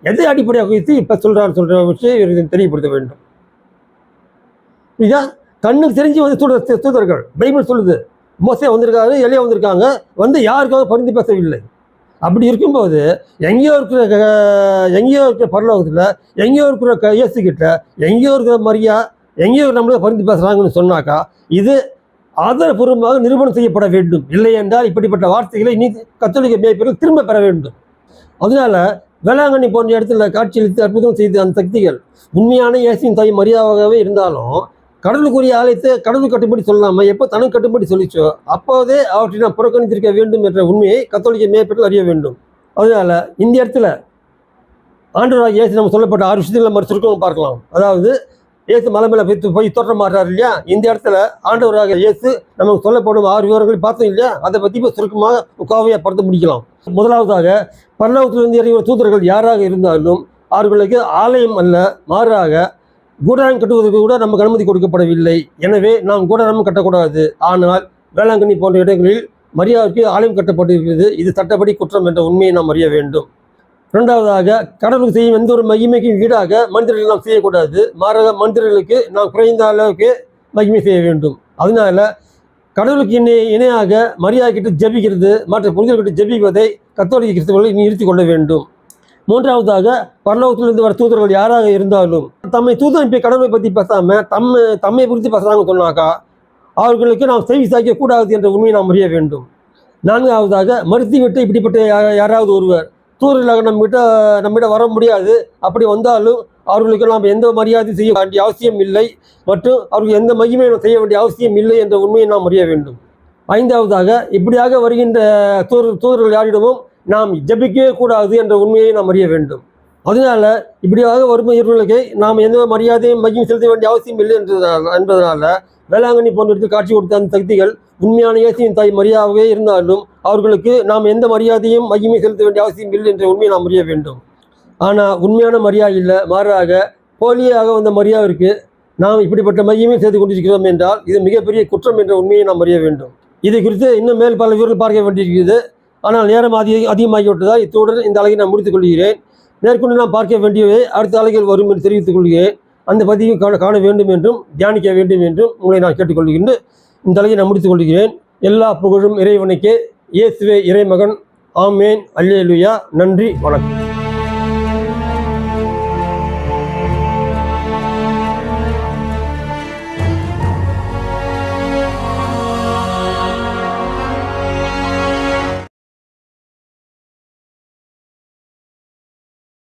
எதை அடிப்படையாக வைத்து இப்போ சொல்கிற விஷயம் தெரியப்படுத்த வேண்டும். இதுதான் கண்ணுக்கு தெரிஞ்சு வந்து தூதர்கள். பைபிள் சொல்லுது, மோசே வந்திருக்காரு, எலியா வந்திருக்காங்க, வந்து யாருக்காக பரிந்து பேசவில்லை. அப்படி இருக்கும்போது எங்கேயோ இருக்கிற பரலோகத்தில் எங்கேயோ இருக்கிற இயேசுகிட்ட எங்கேயோ இருக்கிற மரியா எங்கேயோ நம்மளுக்கு பரிந்து பேசுகிறாங்கன்னு சொன்னாக்கா இது ஆதாரபூர்வமாக நிரூபணம் செய்யப்பட வேண்டும். இல்லை என்றால் இப்படிப்பட்ட வார்த்தைகளை கத்தோலிக்க மேய்ப்பர்கள் திரும்ப பெற வேண்டும். அதனால வேளாங்கண்ணி போன்ற இடத்துல காட்சியளித்து அற்புதம் செய்த அந்த சக்திகள் உண்மையான இயேசுவின் தாய் மரியாதாகவே இருந்தாலும் கடவுளுக்குரிய ஆலயத்தை கடவுள் கட்டுப்படி சொல்லாமல் எப்போ தனக்கு கட்டுப்படி சொல்லிச்சோ அப்போதே அவற்றை நாம் புறக்கணித்திருக்க வேண்டும் என்ற உண்மையை கத்தோலிக்க மேய்ப்பர்கள் அறிய வேண்டும். அதனால இந்த இடத்துல ஆண்டவராக இயேசு நம்ம சொல்லப்பட்ட 6 விஷயத்தில் நம்ம சுருக்கம் பார்க்கலாம். அதாவது இயேசு மலை மேலே போய் தோற்றம் மாறுறாரு இல்லையா? இந்த இடத்துல ஆண்டவராக இயேசு நமக்கு சொல்லப்படும் 6 விவரங்களை பார்த்தோம் இல்லையா? அதை பற்றி இப்போ சுருக்கமாக கோவையாக படுத்த முடிக்கலாம். முதலாவதாக, பரலோகத்திலிருந்து இறங்கிய தூதர்கள் யாராக இருந்தாலும் அவர்களுக்கு ஆலயம் அல்ல, மாறாக கூடாரம் கட்டுவதற்கு கூட நமக்கு அனுமதி கொடுக்கப்படவில்லை. எனவே நாம் கூடாரம் கட்டக்கூடாது. ஆனால் வேளாங்கண்ணி போன்ற இடங்களில் மரியாதைக்கு ஆலயம் கட்டப்பட்டிருக்கிறது. இது சட்டப்படி குற்றம் என்ற உண்மையை நாம் அறிய வேண்டும். இரண்டாவதாக, கடவுளுக்கு செய்யும் எந்த ஒரு மகிமைக்கும் ஈடாக மனிதர்கள் நாம் செய்யக்கூடாது. மாறாக மனிதர்களுக்கு நாம் குறைந்த அளவுக்கு மகிமை செய்ய வேண்டும். அதனால கடவுளுக்கு இணையாக மரியாதை கிட்ட ஜெபிக்கிறது, மற்ற புனிதர்கிட்ட ஜெபிப்பதை கத்தோலிக்க கிறிஸ்தவர்கள் நிறுத்திக் கொள்ள வேண்டும். மூன்றாவதாக, பரலோகத்திலிருந்து வர தூதர்கள் யாராக இருந்தாலும் தம்மை தூதமைப்பை கடவுளை பற்றி பேசாமல் தம்மை குறித்து பேசுகிறாங்கன்னு சொன்னாக்கா அவர்களுக்கு நாம் செவி சாய்க்கக்கூடாது என்ற உண்மையை நாம் அறிய வேண்டும். நான்காவதாக, மறுத்து விட்டு இப்படிப்பட்ட யாராவது ஒருவர் தூதர்களாக நம்மகிட்ட வர முடியாது, அப்படி வந்தாலும் அவர்களுக்கு நாம் எந்த மரியாதை செய்ய வேண்டிய அவசியம் இல்லை மற்றும் அவர்களுக்கு எந்த மகிமையும் செய்ய வேண்டிய அவசியம் இல்லை என்ற உண்மையை நாம் அறிய வேண்டும். ஐந்தாவதாக, இப்படியாக வருகின்ற தூதர்கள் யாரிடமும் நாம் ஜெபிக்கவே கூடாது என்ற உண்மையை நாம் அறிய வேண்டும். அதனால இப்படியாக வரும் இவர்களுக்கு நாம் எந்த மரியாதையும் மகிமை செலுத்த வேண்டிய அவசியம் இல்லை என்பதனால வேளாங்கண்ணி போன்ற இடத்தில் காட்சி கொடுத்த அந்த சக்திகள் உண்மையான இயேசுவின் தாய் மரியாதையாகவே இருந்தாலும் அவர்களுக்கு நாம் எந்த மரியாதையும் மகிமை செலுத்த வேண்டிய அவசியம் இல்லை என்ற உண்மையை நாம் அறிய வேண்டும். ஆனால் உண்மையான மரியாதை இல்லை, மாறாக போலியாக வந்த மரியாதைக்கு நாம் இப்படிப்பட்ட மகிமை செய்து கொண்டிருக்கிறோம் என்றால் இது மிகப்பெரிய குற்றம் என்ற உண்மையை நாம் அறிய வேண்டும். இதை குறித்து இன்னும் மேல் பல விவரங்கள் பார்க்க வேண்டியிருக்கிறது. ஆனால் நேரம் அதிகமாகிவிட்டதால் இத்தோடு இந்த அலகை நான் முடித்துக் கொள்கிறேன். மேற்கொண்டு நான் பார்க்க வேண்டியவை அடுத்த அலகில் வரும் என்று தெரிவித்துக் கொள்கிறேன். அந்த பதிவை காண வேண்டும் என்றும் தியானிக்க வேண்டும் என்றும் உங்களை நான் கேட்டுக்கொள்கின்றேன். இந்த அலகை நான் முடித்துக் கொள்கிறேன். எல்லா புகழும் இறைவனுக்கே. இயேசுவே இறைமகன். ஆமேன். அல்லேலூயா. நன்றி. வணக்கம்.